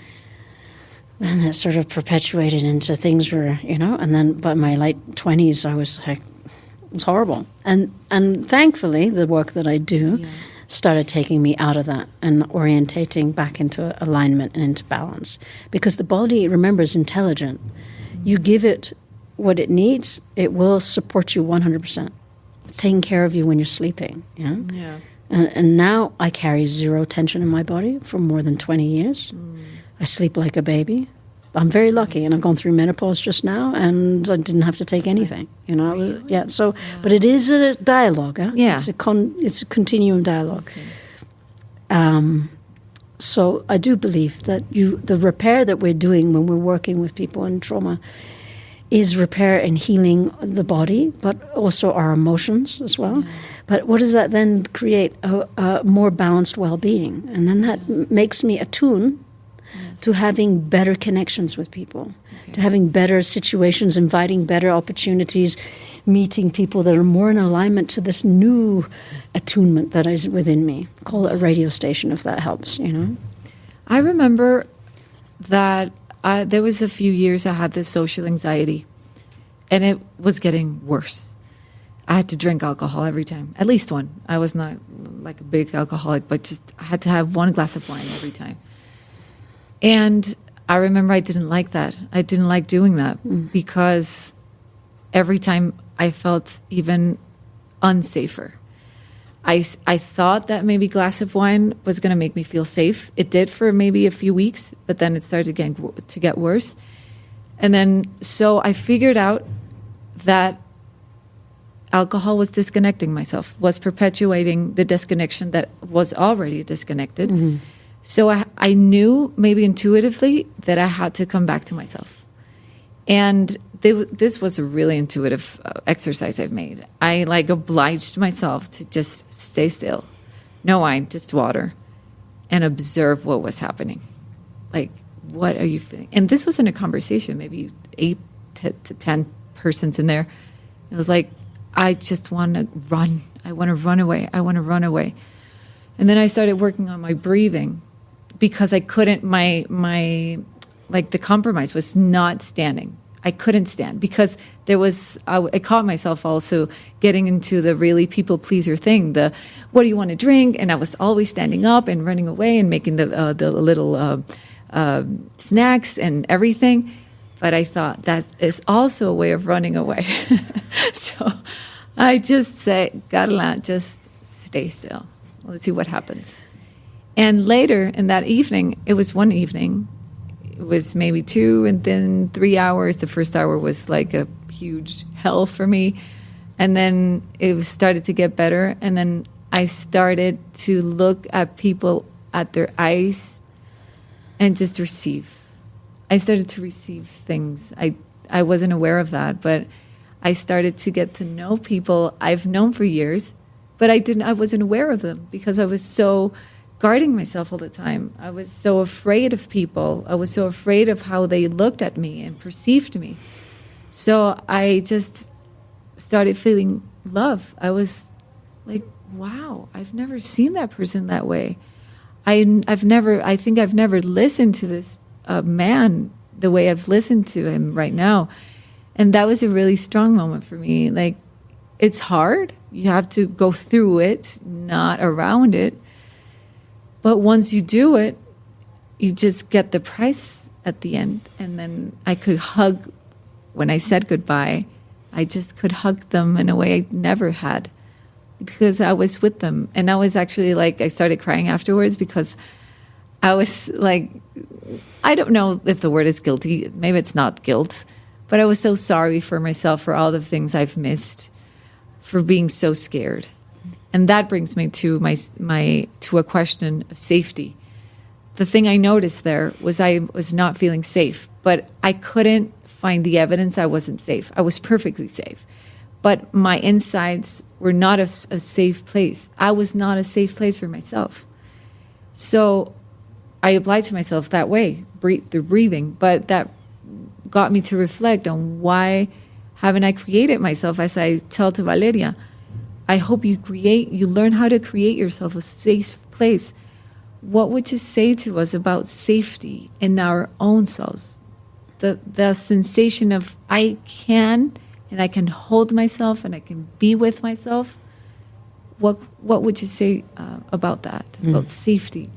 F: it sort of perpetuated into things where, and then by my late 20s, I was like, it was horrible. And thankfully, the work that I do started taking me out of that and orientating back into alignment and into balance. Because the body, remember, is intelligent. You give it what it needs, it will support you 100%. It's taking care of you when you're sleeping. Yeah. And now I carry zero tension in my body for more than 20 years. I sleep like a baby. I'm very lucky, and I've gone through menopause just now, and I didn't have to take anything. But it is a dialogue. Huh?
E: Yeah,
F: it's a continuum dialogue. Okay. So I do believe that the repair that we're doing when we're working with people in trauma is repair and healing the body, but also our emotions as well. Yeah. But what does that then create? A more balanced well-being, and then that makes me attune to having better connections with people, to having better situations, inviting better opportunities, meeting people that are more in alignment to this new attunement that is within me. Call it a radio station if that helps,
E: I remember that there was a few years I had this social anxiety, and it was getting worse. I had to drink alcohol every time, at least one. I was not like a big alcoholic, but just I had to have one glass of wine every time. And I remember I didn't like that. I didn't like doing that because every time I felt even unsafer. I thought that maybe a glass of wine was going to make me feel safe. It did for maybe a few weeks, but then it started to get worse. And then so I figured out that alcohol was disconnecting myself, was perpetuating the disconnection that was already disconnected. Mm-hmm. So I knew maybe intuitively that I had to come back to myself. And this was a really intuitive exercise I've made. I obliged myself to just stay still. No wine, just water. And observe what was happening. What are you feeling? And this was in a conversation, maybe 8 to 10 persons in there. It was like, I just want to run. I want to run away. I want to run away. And then I started working on my breathing because I couldn't, the compromise was not standing. I couldn't stand because I caught myself also getting into the really people pleaser thing. What do you want to drink? And I was always standing up and running away and making the little snacks and everything. But I thought that is also a way of running away. So I just say, Carla, just stay still. Let's see what happens. And later in that evening, it was one evening, it was maybe 2 and then 3 hours. The first hour was like a huge hell for me. And then it started to get better. And then I started to look at people at their eyes and just receive. I started to receive things. I wasn't aware of that, but I started to get to know people I've known for years, but I wasn't aware of them because I was so guarding myself all the time. I was so afraid of people. I was so afraid of how they looked at me and perceived me. So I just started feeling love. I was like, wow, I've never seen that person that way. I think I've never listened to this man the way I've listened to him right now. And that was a really strong moment for me. It's hard. You have to go through it, not around it. But once you do it, you just get the prize at the end. And then I could hug, when I said goodbye, I just could hug them in a way I never had because I was with them. And I was actually I started crying afterwards because I was I don't know if the word is guilty. Maybe it's not guilt. But I was so sorry for myself for all the things I've missed, for being so scared. And that brings me to to a question of safety. The thing I noticed there was I was not feeling safe, but I couldn't find the evidence I wasn't safe. I was perfectly safe. But my insides were not a safe place. I was not a safe place for myself. So I applied to myself that way, through breathing, but that got me to reflect on why haven't I created myself? As I tell to Valeria, I hope you learn how to create yourself a safe place. What would you say to us about safety in our own selves? The sensation of I can hold myself and I can be with myself. What would you say about that, about safety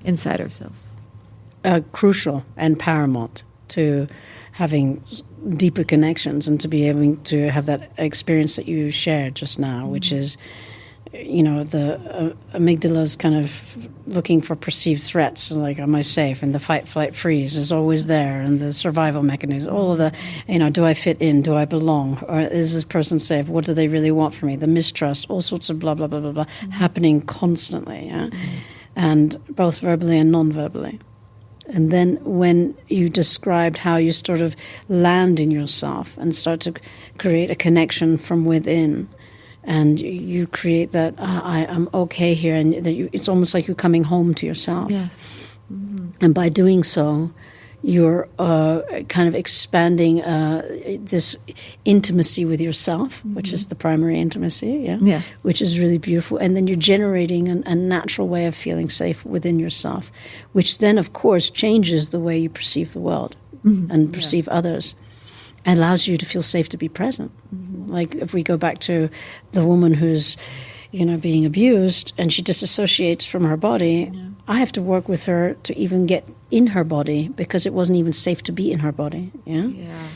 E: inside ourselves?
F: Crucial and paramount to having deeper connections and to be able to have that experience that you shared just now, which is, the amygdala is kind of looking for perceived threats, like, am I safe? And the fight, flight, freeze is always there, and the survival mechanism, all of the, do I fit in? Do I belong? Or is this person safe? What do they really want from me? The mistrust, all sorts of blah, blah, blah, blah, blah, happening constantly, and both verbally and non-verbally. And then when you described how you sort of land in yourself and start to create a connection from within, and you create that, I'm okay here, and that it's almost like you're coming home to yourself.
E: Yes. Mm-hmm.
F: And by doing so, you're kind of expanding this intimacy with yourself, which is the primary intimacy, which is really beautiful. And then you're generating a natural way of feeling safe within yourself, which then, of course, changes the way you perceive the world and perceive others, and allows you to feel safe to be present. Like if we go back to the woman who's being abused and she disassociates from her body, I have to work with her to even get in her body because it wasn't even safe to be in her body.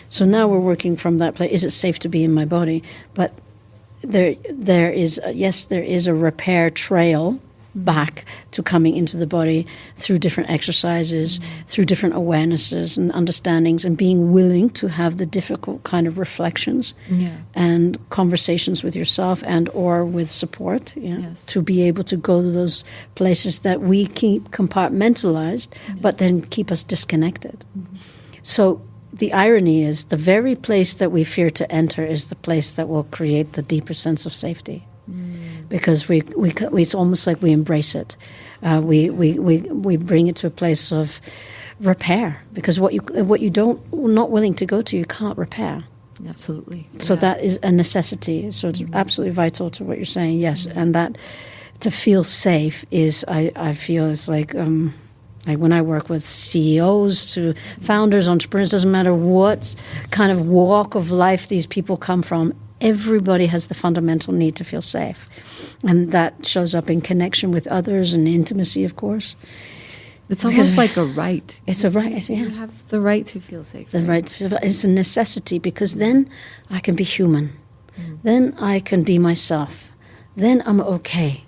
F: So now we're working from that place. Is it safe to be in my body? But there is a repair trail back to coming into the body through different exercises, through different awarenesses and understandings, and being willing to have the difficult kind of reflections and conversations with yourself and or with support, to be able to go to those places that we keep compartmentalized, but then keep us disconnected. So the irony is the very place that we fear to enter is the place that will create the deeper sense of safety. Because it's almost like we embrace it. We bring it to a place of repair. Because what you not willing to go to, you can't repair.
E: Absolutely.
F: So that is a necessity. So it's absolutely vital to what you're saying. Yes, and that to feel safe is, I feel, is like when I work with CEOs to founders, entrepreneurs, doesn't matter what kind of walk of life these people come from. Everybody has the fundamental need to feel safe. And that shows up in connection with others and intimacy, of course.
E: It's almost like a right.
F: It's a right,
E: You have the right to feel safe.
F: The right to feel, it's a necessity, because then I can be human. Then I can be myself. Then I'm okay.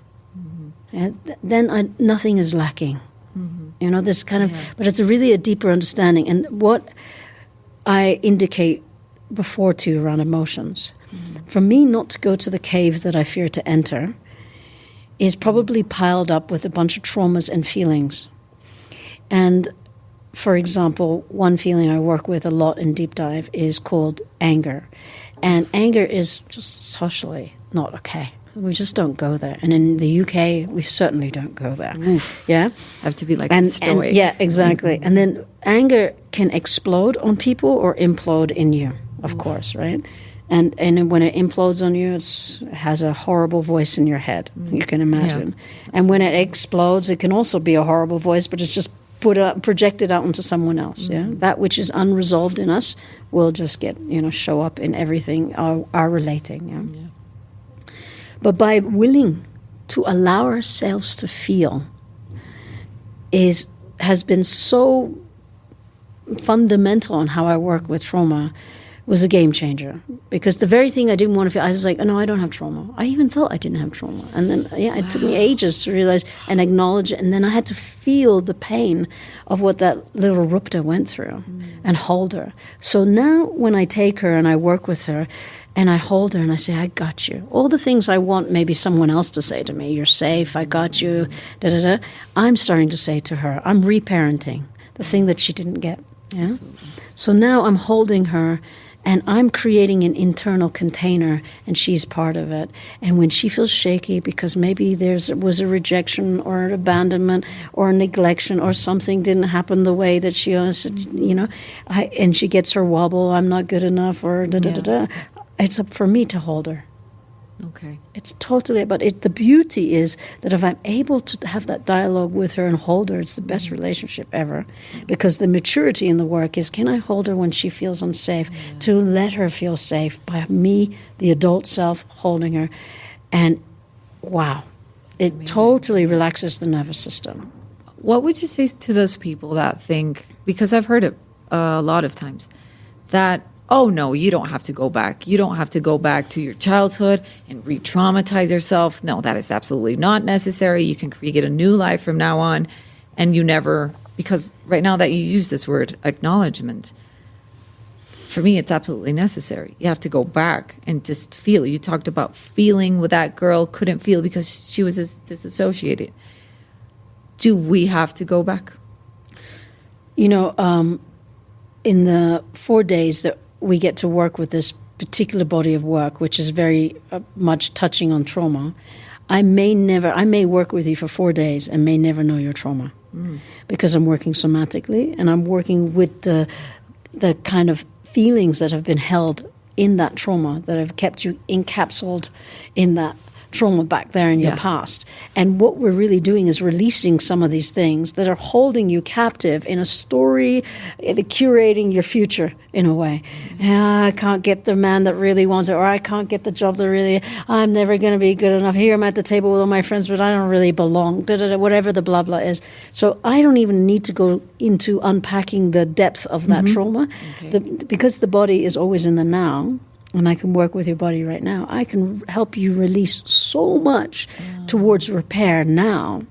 F: And then nothing is lacking. This kind of, but it's really a deeper understanding. And what I indicate before to you around emotions, for me not to go to the cave that I fear to enter is probably piled up with a bunch of traumas and feelings. And, for example, one feeling I work with a lot in deep dive is called anger. And anger is just socially not okay. We just don't go there. And in the UK, we certainly don't go there.
E: Oof.
F: Yeah?
E: Have to be like a story.
F: Yeah, exactly. And then anger can explode on people or implode in you, of course, right? And when it implodes on you, it has a horrible voice in your head, you can imagine. And when it explodes, it can also be a horrible voice, but it's just projected out onto someone else. That which is unresolved in us will just get, show up in everything, our relating. But by willing to allow ourselves to feel has been so fundamental in how I work with trauma, was a game changer. Because the very thing I didn't want to feel, I was like, oh, no, I don't have trauma. I even thought I didn't have trauma. And then, it took me ages to realize and acknowledge it. And then I had to feel the pain of what that little Rupda went through and hold her. So now when I take her and I work with her and I hold her and I say, I got you. All the things I want maybe someone else to say to me, you're safe, I got you, da-da-da. I'm starting to say to her, I'm reparenting the thing that she didn't get. So now I'm holding her And I'm creating an internal container, and she's part of it. And when she feels shaky because maybe was a rejection or an abandonment or a neglection or something didn't happen the way that she, and she gets her wobble, I'm not good enough, or da-da-da-da, it's up for me to hold her.
E: Okay.
F: It's totally, but the beauty is that if I'm able to have that dialogue with her and hold her, it's the best relationship ever. Because the maturity in the work is, can I hold her when she feels unsafe? Yeah. To let her feel safe by me, the adult self, holding her. And wow, it totally relaxes the nervous system.
E: What would you say to those people that think, because I've heard it a lot of times, that oh, no, you don't have to go back. You don't have to go back to your childhood and re-traumatize yourself. No, that is absolutely not necessary. You can create a new life from now on. And you never, because right now that you use this word, acknowledgement, for me, it's absolutely necessary. You have to go back and just feel. You talked about feeling with that girl, couldn't feel because she was disassociated. Do we have to go back?
F: In the 4 days that we get to work with this particular body of work, which is very much touching on trauma, I may work with you for 4 days and may never know your trauma because I'm working somatically and I'm working with the kind of feelings that have been held in that trauma, that have kept you encapsulated in that trauma back there in your past. And what we're really doing is releasing some of these things that are holding you captive in a story, curating your future in a way. I can't get the man that really wants it, or I can't get the job that really, I'm never going to be good enough. Here I'm at the table with all my friends, but I don't really belong, whatever the blah, blah is. So I don't even need to go into unpacking the depth of that trauma. Okay. Because the body is always in the now, and I can work with your body right now, I can help you release so much towards repair now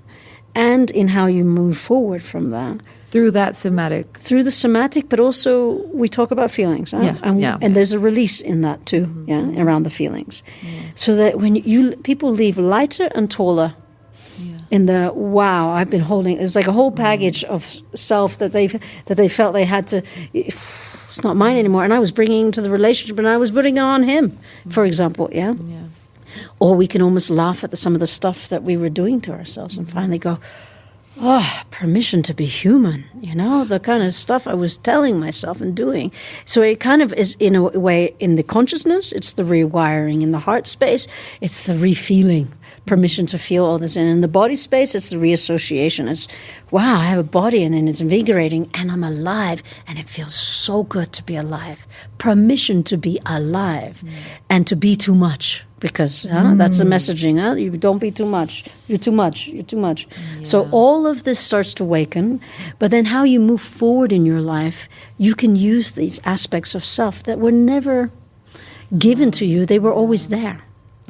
F: and in how you move forward from that.
E: Through that somatic.
F: Through the somatic, but also we talk about feelings. Huh? And there's a release in that too, around the feelings. Yeah. So that when people leave lighter and taller in the, wow, I've been holding, it was like a whole package of self that they felt they had to... It's not mine anymore. And I was bringing into the relationship and I was putting it on him, for example, yeah? Or we can almost laugh at some of the stuff that we were doing to ourselves and finally go, permission to be human, the kind of stuff I was telling myself and doing. So it kind of is, in a way, in the consciousness, it's the rewiring. In the heart space, it's the refeeling, permission to feel all this. And in the body space, it's the reassociation. It's, wow, I have a body and it's invigorating and I'm alive and it feels so good to be alive. Permission to be alive and to be too much. Because that's the messaging. You don't be too much. You're too much. You're too much. Yeah. So all of this starts to waken. But then how you move forward in your life, you can use these aspects of self that were never given to you. They were always there.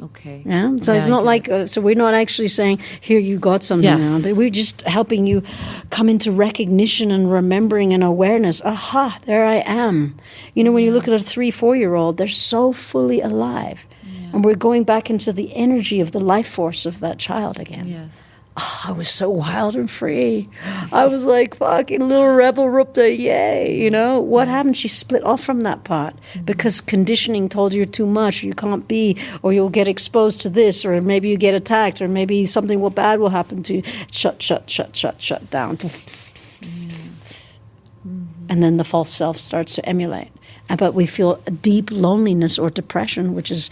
E: Okay.
F: Yeah. So it's not like, so we're not actually saying, here, you got something now. We're just helping you come into recognition and remembering and awareness. Aha, there I am. When you look at a 3-4-year-old, they're so fully alive. And we're going back into the energy of the life force of that child again.
E: Yes.
F: I was so wild and free. I was like fucking little rebel Rupda, yay, What happened? She split off from that part because conditioning told you too much, you can't be, or you'll get exposed to this, or maybe you get attacked, or maybe something bad will happen to you. Shut down. And then the false self starts to emulate. But we feel a deep loneliness or depression, which is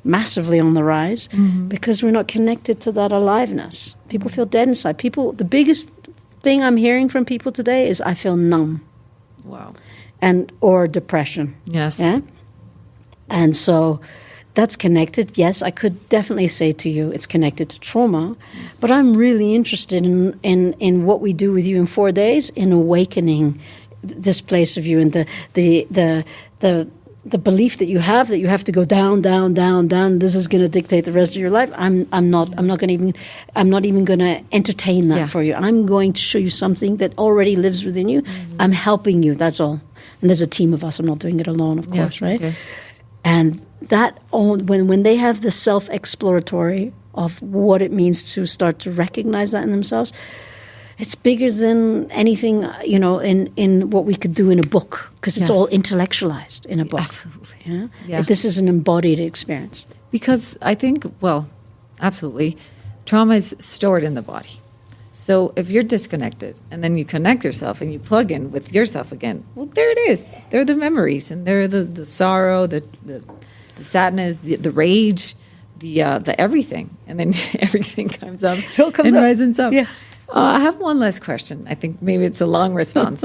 F: massively on the rise because we're not connected to that aliveness. People feel dead inside. The biggest thing I'm hearing from people today is I feel numb.
E: Wow.
F: Or depression.
E: Yes.
F: Yeah. And so that's connected. Yes, I could definitely say to you it's connected to trauma, but I'm really interested in what we do with you in 4 days in awakening this place of you and the belief that you have to go down, down, down, down. This is going to dictate the rest of your life. I'm not even going to entertain that for you. I'm going to show you something that already lives within you. I'm helping you. That's all. And there's a team of us. I'm not doing it alone, of course, right? Okay. And that when they have the self-exploratory of what it means to start to recognize that in themselves, It's bigger than anything, in what we could do in a book, because it's all intellectualized in a book.
E: Absolutely.
F: Yeah?
E: Yeah.
F: This is an embodied experience.
E: Because I think, absolutely, trauma is stored in the body. So if you're disconnected and then you connect yourself and you plug in with yourself again, well, there it is. There are the memories, and there are the sorrow, the sadness, the rage, the everything. And then everything comes up and rises up.
F: Yeah.
E: I have one last question. I think maybe it's a long response.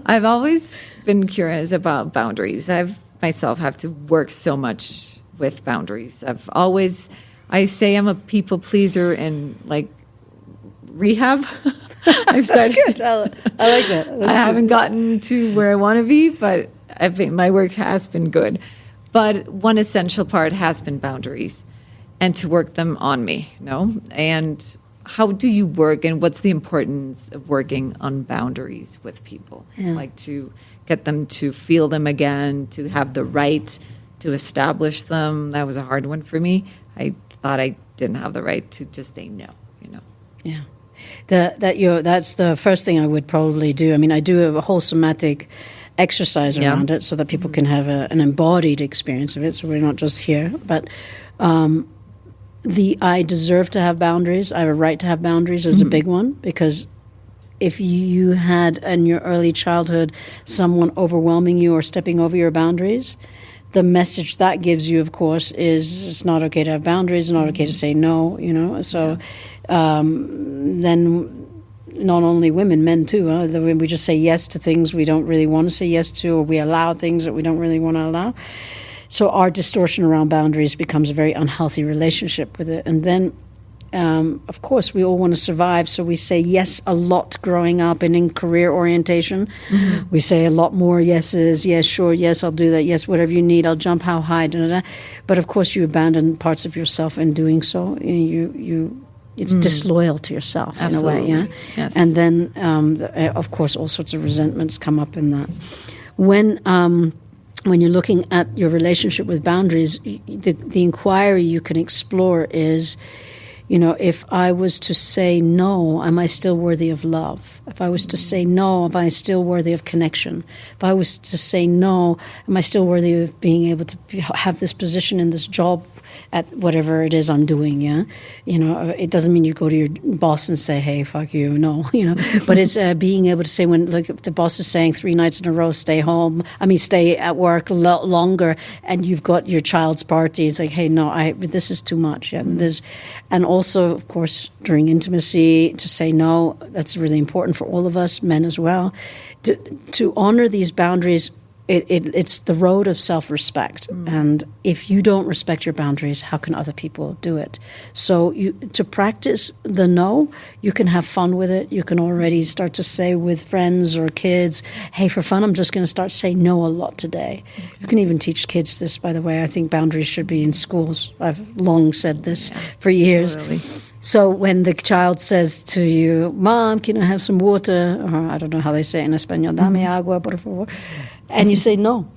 E: I've always been curious about boundaries. I've myself have to work so much with boundaries. I say I'm a people pleaser in like rehab. I've started.
F: Good. I like that.
E: I haven't gotten to where I want to be, but I think my work has been good. But one essential part has been boundaries, and to work them on me. And how do you work, and what's the importance of working on boundaries with people?
F: Yeah.
E: Like to get them to feel them again, to have the right to establish them. That was a hard one for me. I thought I didn't have the right to just say no,
F: Yeah. That's the first thing I would probably do. I mean, I do a whole somatic exercise around it so that people can have an embodied experience of it, so we're not just here. But I deserve to have boundaries. I have a right to have boundaries is a big one, because if you had in your early childhood someone overwhelming you or stepping over your boundaries, the message that gives you, of course, is it's not okay to have boundaries, it's not okay to say no, So then not only women, men too, we just say yes to things we don't really want to say yes to, or we allow things that we don't really want to allow. So our distortion around boundaries becomes a very unhealthy relationship with it. And then, of course, we all want to survive, so we say yes a lot growing up and in career orientation. Mm-hmm. We say a lot more yeses, yes, sure, yes, I'll do that, yes, whatever you need, I'll jump how high, da, da, da. But of course, you abandon parts of yourself in doing so. It's disloyal to yourself.
E: Absolutely.
F: In a way, yeah?
E: Yes.
F: And then, of course, all sorts of resentments come up in that. When you're looking at your relationship with boundaries, the inquiry you can explore is, if I was to say no, am I still worthy of love? If I was to say no, am I still worthy of connection? If I was to say no, am I still worthy of being able to have this position in this job at whatever it is I'm doing, yeah? It doesn't mean you go to your boss and say, hey, fuck you, no, But it's being able to say if the boss is saying 3 nights in a row, stay at work longer, and you've got your child's party, it's like, hey, no, this is too much. And also, of course, during intimacy, to say no, that's really important for all of us, men as well. To honor these boundaries, it's the road of self-respect. And if you don't respect your boundaries, how can other people do it? So to practice the no, you can have fun with it. You can already start to say with friends or kids, hey, for fun, I'm just going to start saying no a lot today. Okay. You can even teach kids this, by the way. I think boundaries should be in schools. I've long said this for years. Totally. So when the child says to you, Mom, can I have some water? Or I don't know how they say it in Espanol, dame agua, por favor. And you say no.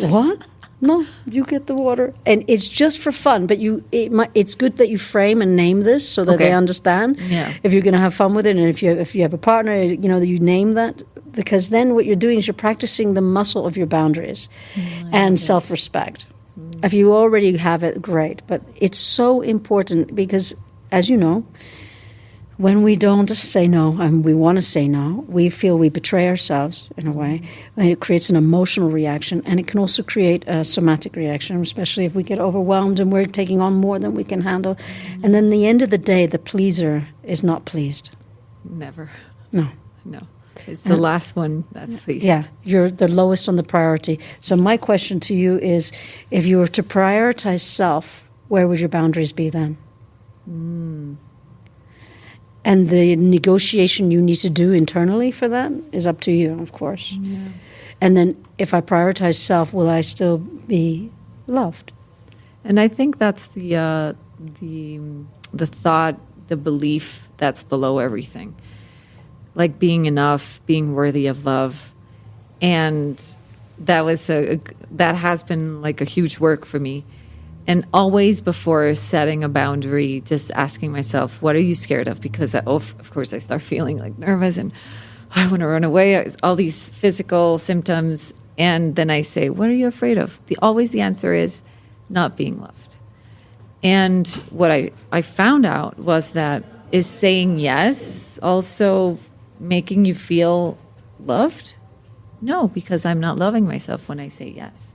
F: What? No, you get the water. And it's just for fun, but it's good that you frame and name this so that they understand. Yeah. If you're going to have fun with it, and if you have a partner, you name that, because then what you're doing is you're practicing the muscle of your boundaries and self-respect. If you already have it, great. But it's so important because, as you know, when we don't say no and we want to say no, we feel we betray ourselves in a way. And it creates an emotional reaction, and it can also create a somatic reaction, especially if we get overwhelmed and we're taking on more than we can handle. And then at the end of the day, the pleaser is not pleased.
E: Never.
F: No.
E: It's the last one that's pleased.
F: Yeah, you're the lowest on the priority. So my question to you is, if you were to prioritize self, where would your boundaries be then? And the negotiation you need to do internally for that is up to you, of course. Yeah. And then if I prioritize self, will I still be loved?
E: And I think that's the thought, the belief that's below everything. Like being enough, being worthy of love. And that has been like a huge work for me. And always before setting a boundary, just asking myself, what are you scared of? Because, of course, I start feeling like nervous and I want to run away, all these physical symptoms. And then I say, what are you afraid of? Always the answer is not being loved. And what I found out was that is saying yes also making you feel loved? No, because I'm not loving myself when I say yes.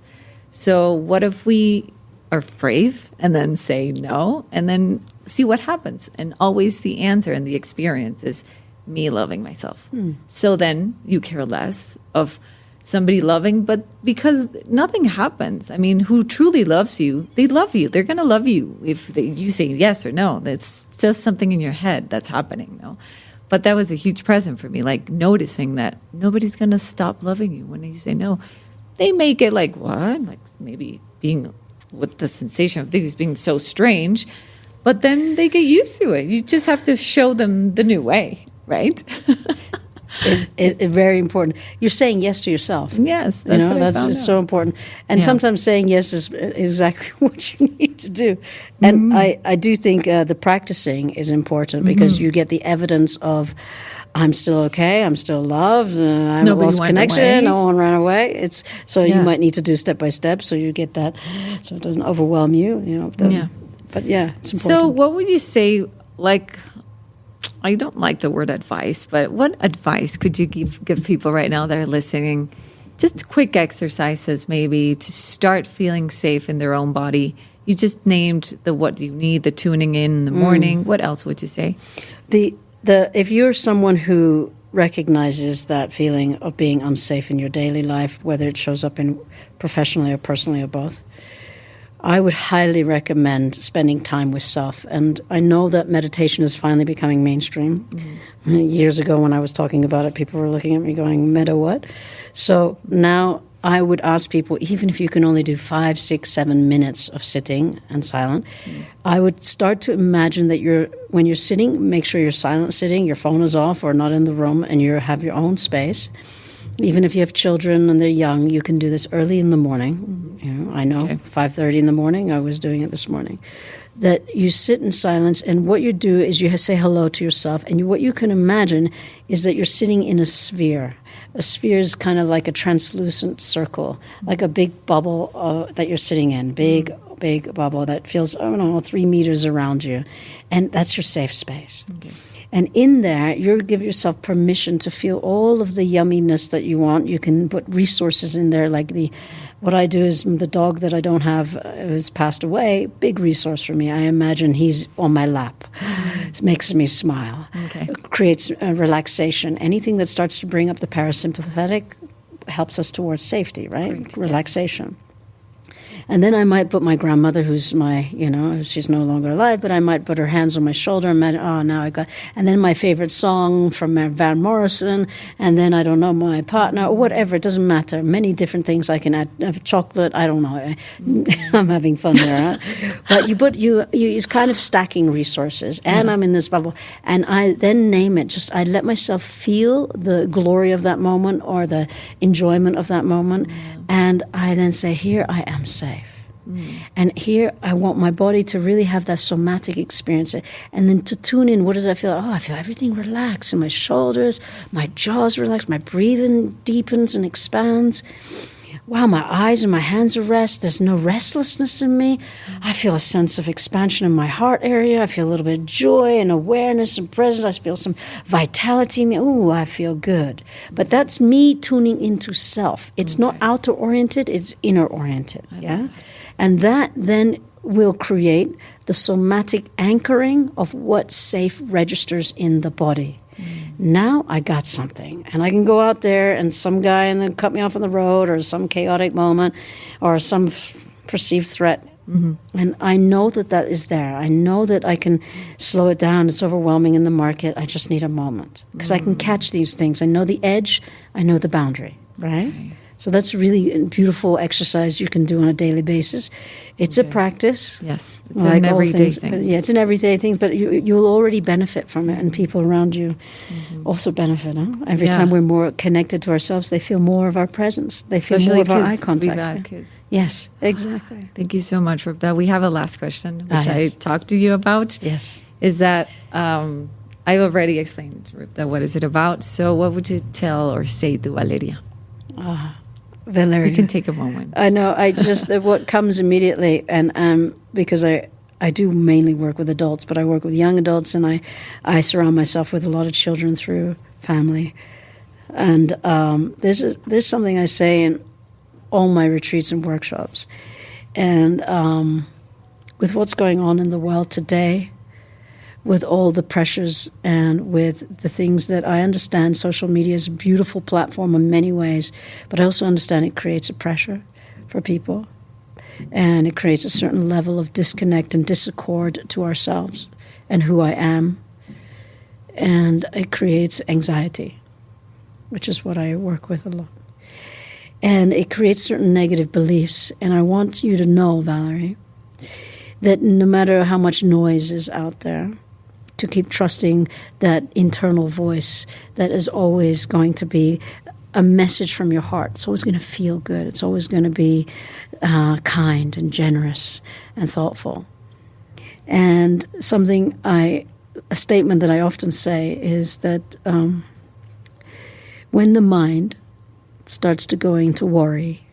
E: So what if we are brave and then say no and then see what happens? And always the answer and the experience is me loving myself. So then you care less of somebody loving, but because nothing happens. I mean, who truly loves you, they love you. They're going to love you if you say yes or no. That's just something in your head that's happening. No, but that was a huge present for me, like noticing that nobody's going to stop loving you when you say no. They may get like, what? Like maybe being with the sensation of things being so strange, but then they get used to it. You just have to show them the new way, right?
F: It's very important. You're saying yes to yourself.
E: Yes, that's what I found
F: just
E: out.
F: so important. And sometimes saying yes is exactly what you need to do. And I do think the practicing is important because you get the evidence of I'm still okay, I'm still loved, I haven't lost connection, no one ran away. You might need to do step by step so you get that, so it doesn't overwhelm you. But it's important.
E: So what would you say, like, I don't like the word advice, but what advice could you give people right now that are listening? Just quick exercises maybe to start feeling safe in their own body. You just named what you need, the tuning in the morning. What else would you say?
F: If you're someone who recognizes that feeling of being unsafe in your daily life, whether it shows up in professionally or personally or both, I would highly recommend spending time with self. And I know that meditation is finally becoming mainstream. Years ago when I was talking about it, people were looking at me going, meta what? So now I would ask people, even if you can only do 5, 6, 7 minutes of sitting and silent, I would start to imagine that when you're sitting, make sure you're silent sitting, your phone is off or not in the room, and you have your own space. Even if you have children and they're young, you can do this early in the morning. I know, 5:30 in the morning, I was doing it this morning. That you sit in silence, and what you do is you say hello to yourself, and what you can imagine is that you're sitting in a sphere. A sphere is kind of like a translucent circle, like a big bubble that you're sitting in, big bubble that feels, 3 meters around you. And that's your safe space. Okay. And in there, you give yourself permission to feel all of the yumminess that you want. You can put resources in there, like what I do is the dog that I don't have who's passed away, big resource for me. I imagine he's on my lap. It makes me smile. Okay. It creates relaxation. Anything that starts to bring up the parasympathetic helps us towards safety, right? Great. Relaxation. Yes. And then I might put my grandmother, who's she's no longer alive, but I might put her hands on my shoulder and now I got, and then my favorite song from Van Morrison, and then I don't know, my partner, or whatever, it doesn't matter. Many different things I can add, chocolate, I don't know. I'm having fun there. Huh? But it's kind of stacking resources, and I'm in this bubble, and I then name it, I let myself feel the glory of that moment or the enjoyment of that moment, and I then say, here I am safe. And here I want my body to really have that somatic experience. And then to tune in, what does I feel? I feel everything relax in my shoulders, my jaws relax, my breathing deepens and expands. Wow, my eyes and my hands are rest. There's no restlessness in me. I feel a sense of expansion in my heart area. I feel a little bit of joy and awareness and presence. I feel some vitality in me. Ooh, I feel good. But that's me tuning into self. It's not outer-oriented, it's inner-oriented. Yeah? And that then will create the somatic anchoring of what safe registers in the body. Now I got something, and I can go out there and some guy and then cut me off on the road or some chaotic moment or some perceived threat. And I know that is there. I know that I can slow it down. It's overwhelming in the market. I just need a moment because I can catch these things. I know the edge. I know the boundary, right? Okay. So that's really a beautiful exercise you can do on a daily basis. It's a practice.
E: Yes, it's an everyday thing.
F: Yeah, it's an everyday thing, but you'll already benefit from it, and people around you also benefit. Huh? Every time we're more connected to ourselves, they feel more of our presence. They feel
E: Especially
F: more of our eye
E: kids.
F: contact.
E: We've had kids.
F: Yes, exactly.
E: Thank you so much, Rupda. We have a last question, which I talked to you about.
F: Yes.
E: Is that I already explained, Rupda, what is it about. So what would you tell or say to Valeria?
F: Valeria.
E: We can take a moment.
F: I know. I just what comes immediately, and because I do mainly work with adults, but I work with young adults, and I surround myself with a lot of children through family. And there's something I say in all my retreats and workshops, and with what's going on in the world today, with all the pressures and with the things that I understand, social media is a beautiful platform in many ways, but I also understand it creates a pressure for people, and it creates a certain level of disconnect and disaccord to ourselves and who I am, and it creates anxiety, which is what I work with a lot. And it creates certain negative beliefs, and I want you to know, Valerie, that no matter how much noise is out there, to keep trusting that internal voice that is always going to be a message from your heart. It's always going to feel good. It's always going to be kind and generous and thoughtful. And a statement that I often say is that when the mind starts to go into worry,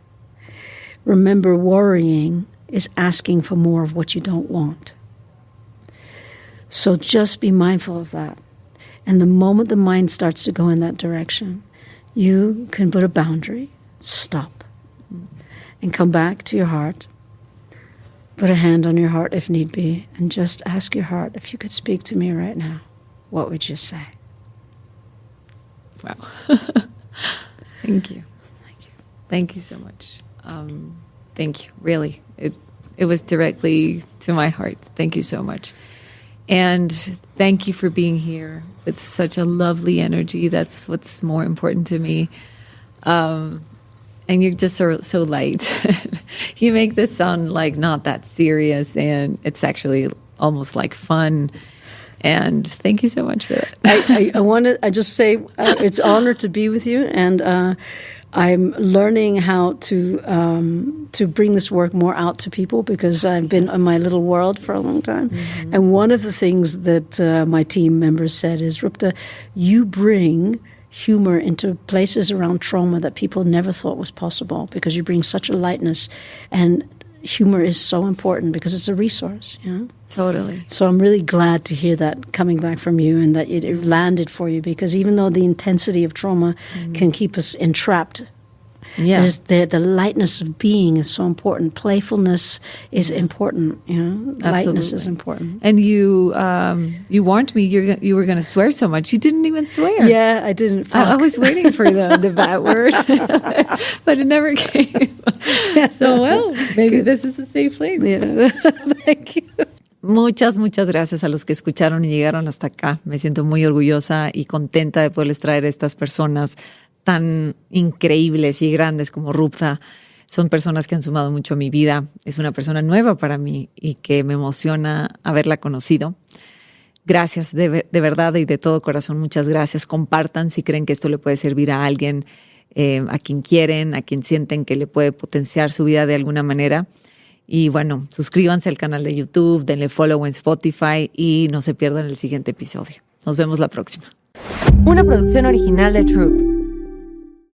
F: remember worrying is asking for more of what you don't want. So just be mindful of that. And the moment the mind starts to go in that direction, you can put a boundary, stop, and come back to your heart. Put a hand on your heart if need be, and just ask your heart, if you could speak to me right now, what would you say?
E: Wow. Thank you. Thank you so much. Thank you. Really. It was directly to my heart. Thank you so much. And thank you for being here. It's such a lovely energy. That's what's more important to me. And you're just so light. You make this sound like not that serious, and it's actually almost like fun. And thank you so much for that.
F: I just say it's an honor to be with you, and I'm learning how to bring this work more out to people, because I've been in my little world for a long time. Mm-hmm. And one of the things that my team members said is, Rupda, you bring humor into places around trauma that people never thought was possible, because you bring such a lightness, and humor is so important because it's a resource. You know?
E: Totally.
F: So I'm really glad to hear that coming back from you, and that it landed for you, because even though the intensity of trauma can keep us entrapped, the lightness of being is so important. Playfulness is important. You know, lightness is important.
E: And you warned me you were going to swear so much. You didn't even swear.
F: Yeah, I didn't.
E: I was waiting for the bad word, but it never came. So maybe this is a safe place.
F: Yeah. Thank you.
E: Muchas gracias a los que escucharon y llegaron hasta acá. Me siento muy orgullosa y contenta de poderles traer a estas personas tan increíbles y grandes como Rupda. Son personas que han sumado mucho a mi vida. Es una persona nueva para mí y que me emociona haberla conocido. Gracias, de verdad y de todo corazón, muchas gracias. Compartan si creen que esto le puede servir a alguien, a quien quieren, a quien sienten que le puede potenciar su vida de alguna manera. Y bueno, suscríbanse al canal de YouTube, denle follow en Spotify y no se pierdan el siguiente episodio. Nos vemos la próxima.
G: Una producción original de Troop.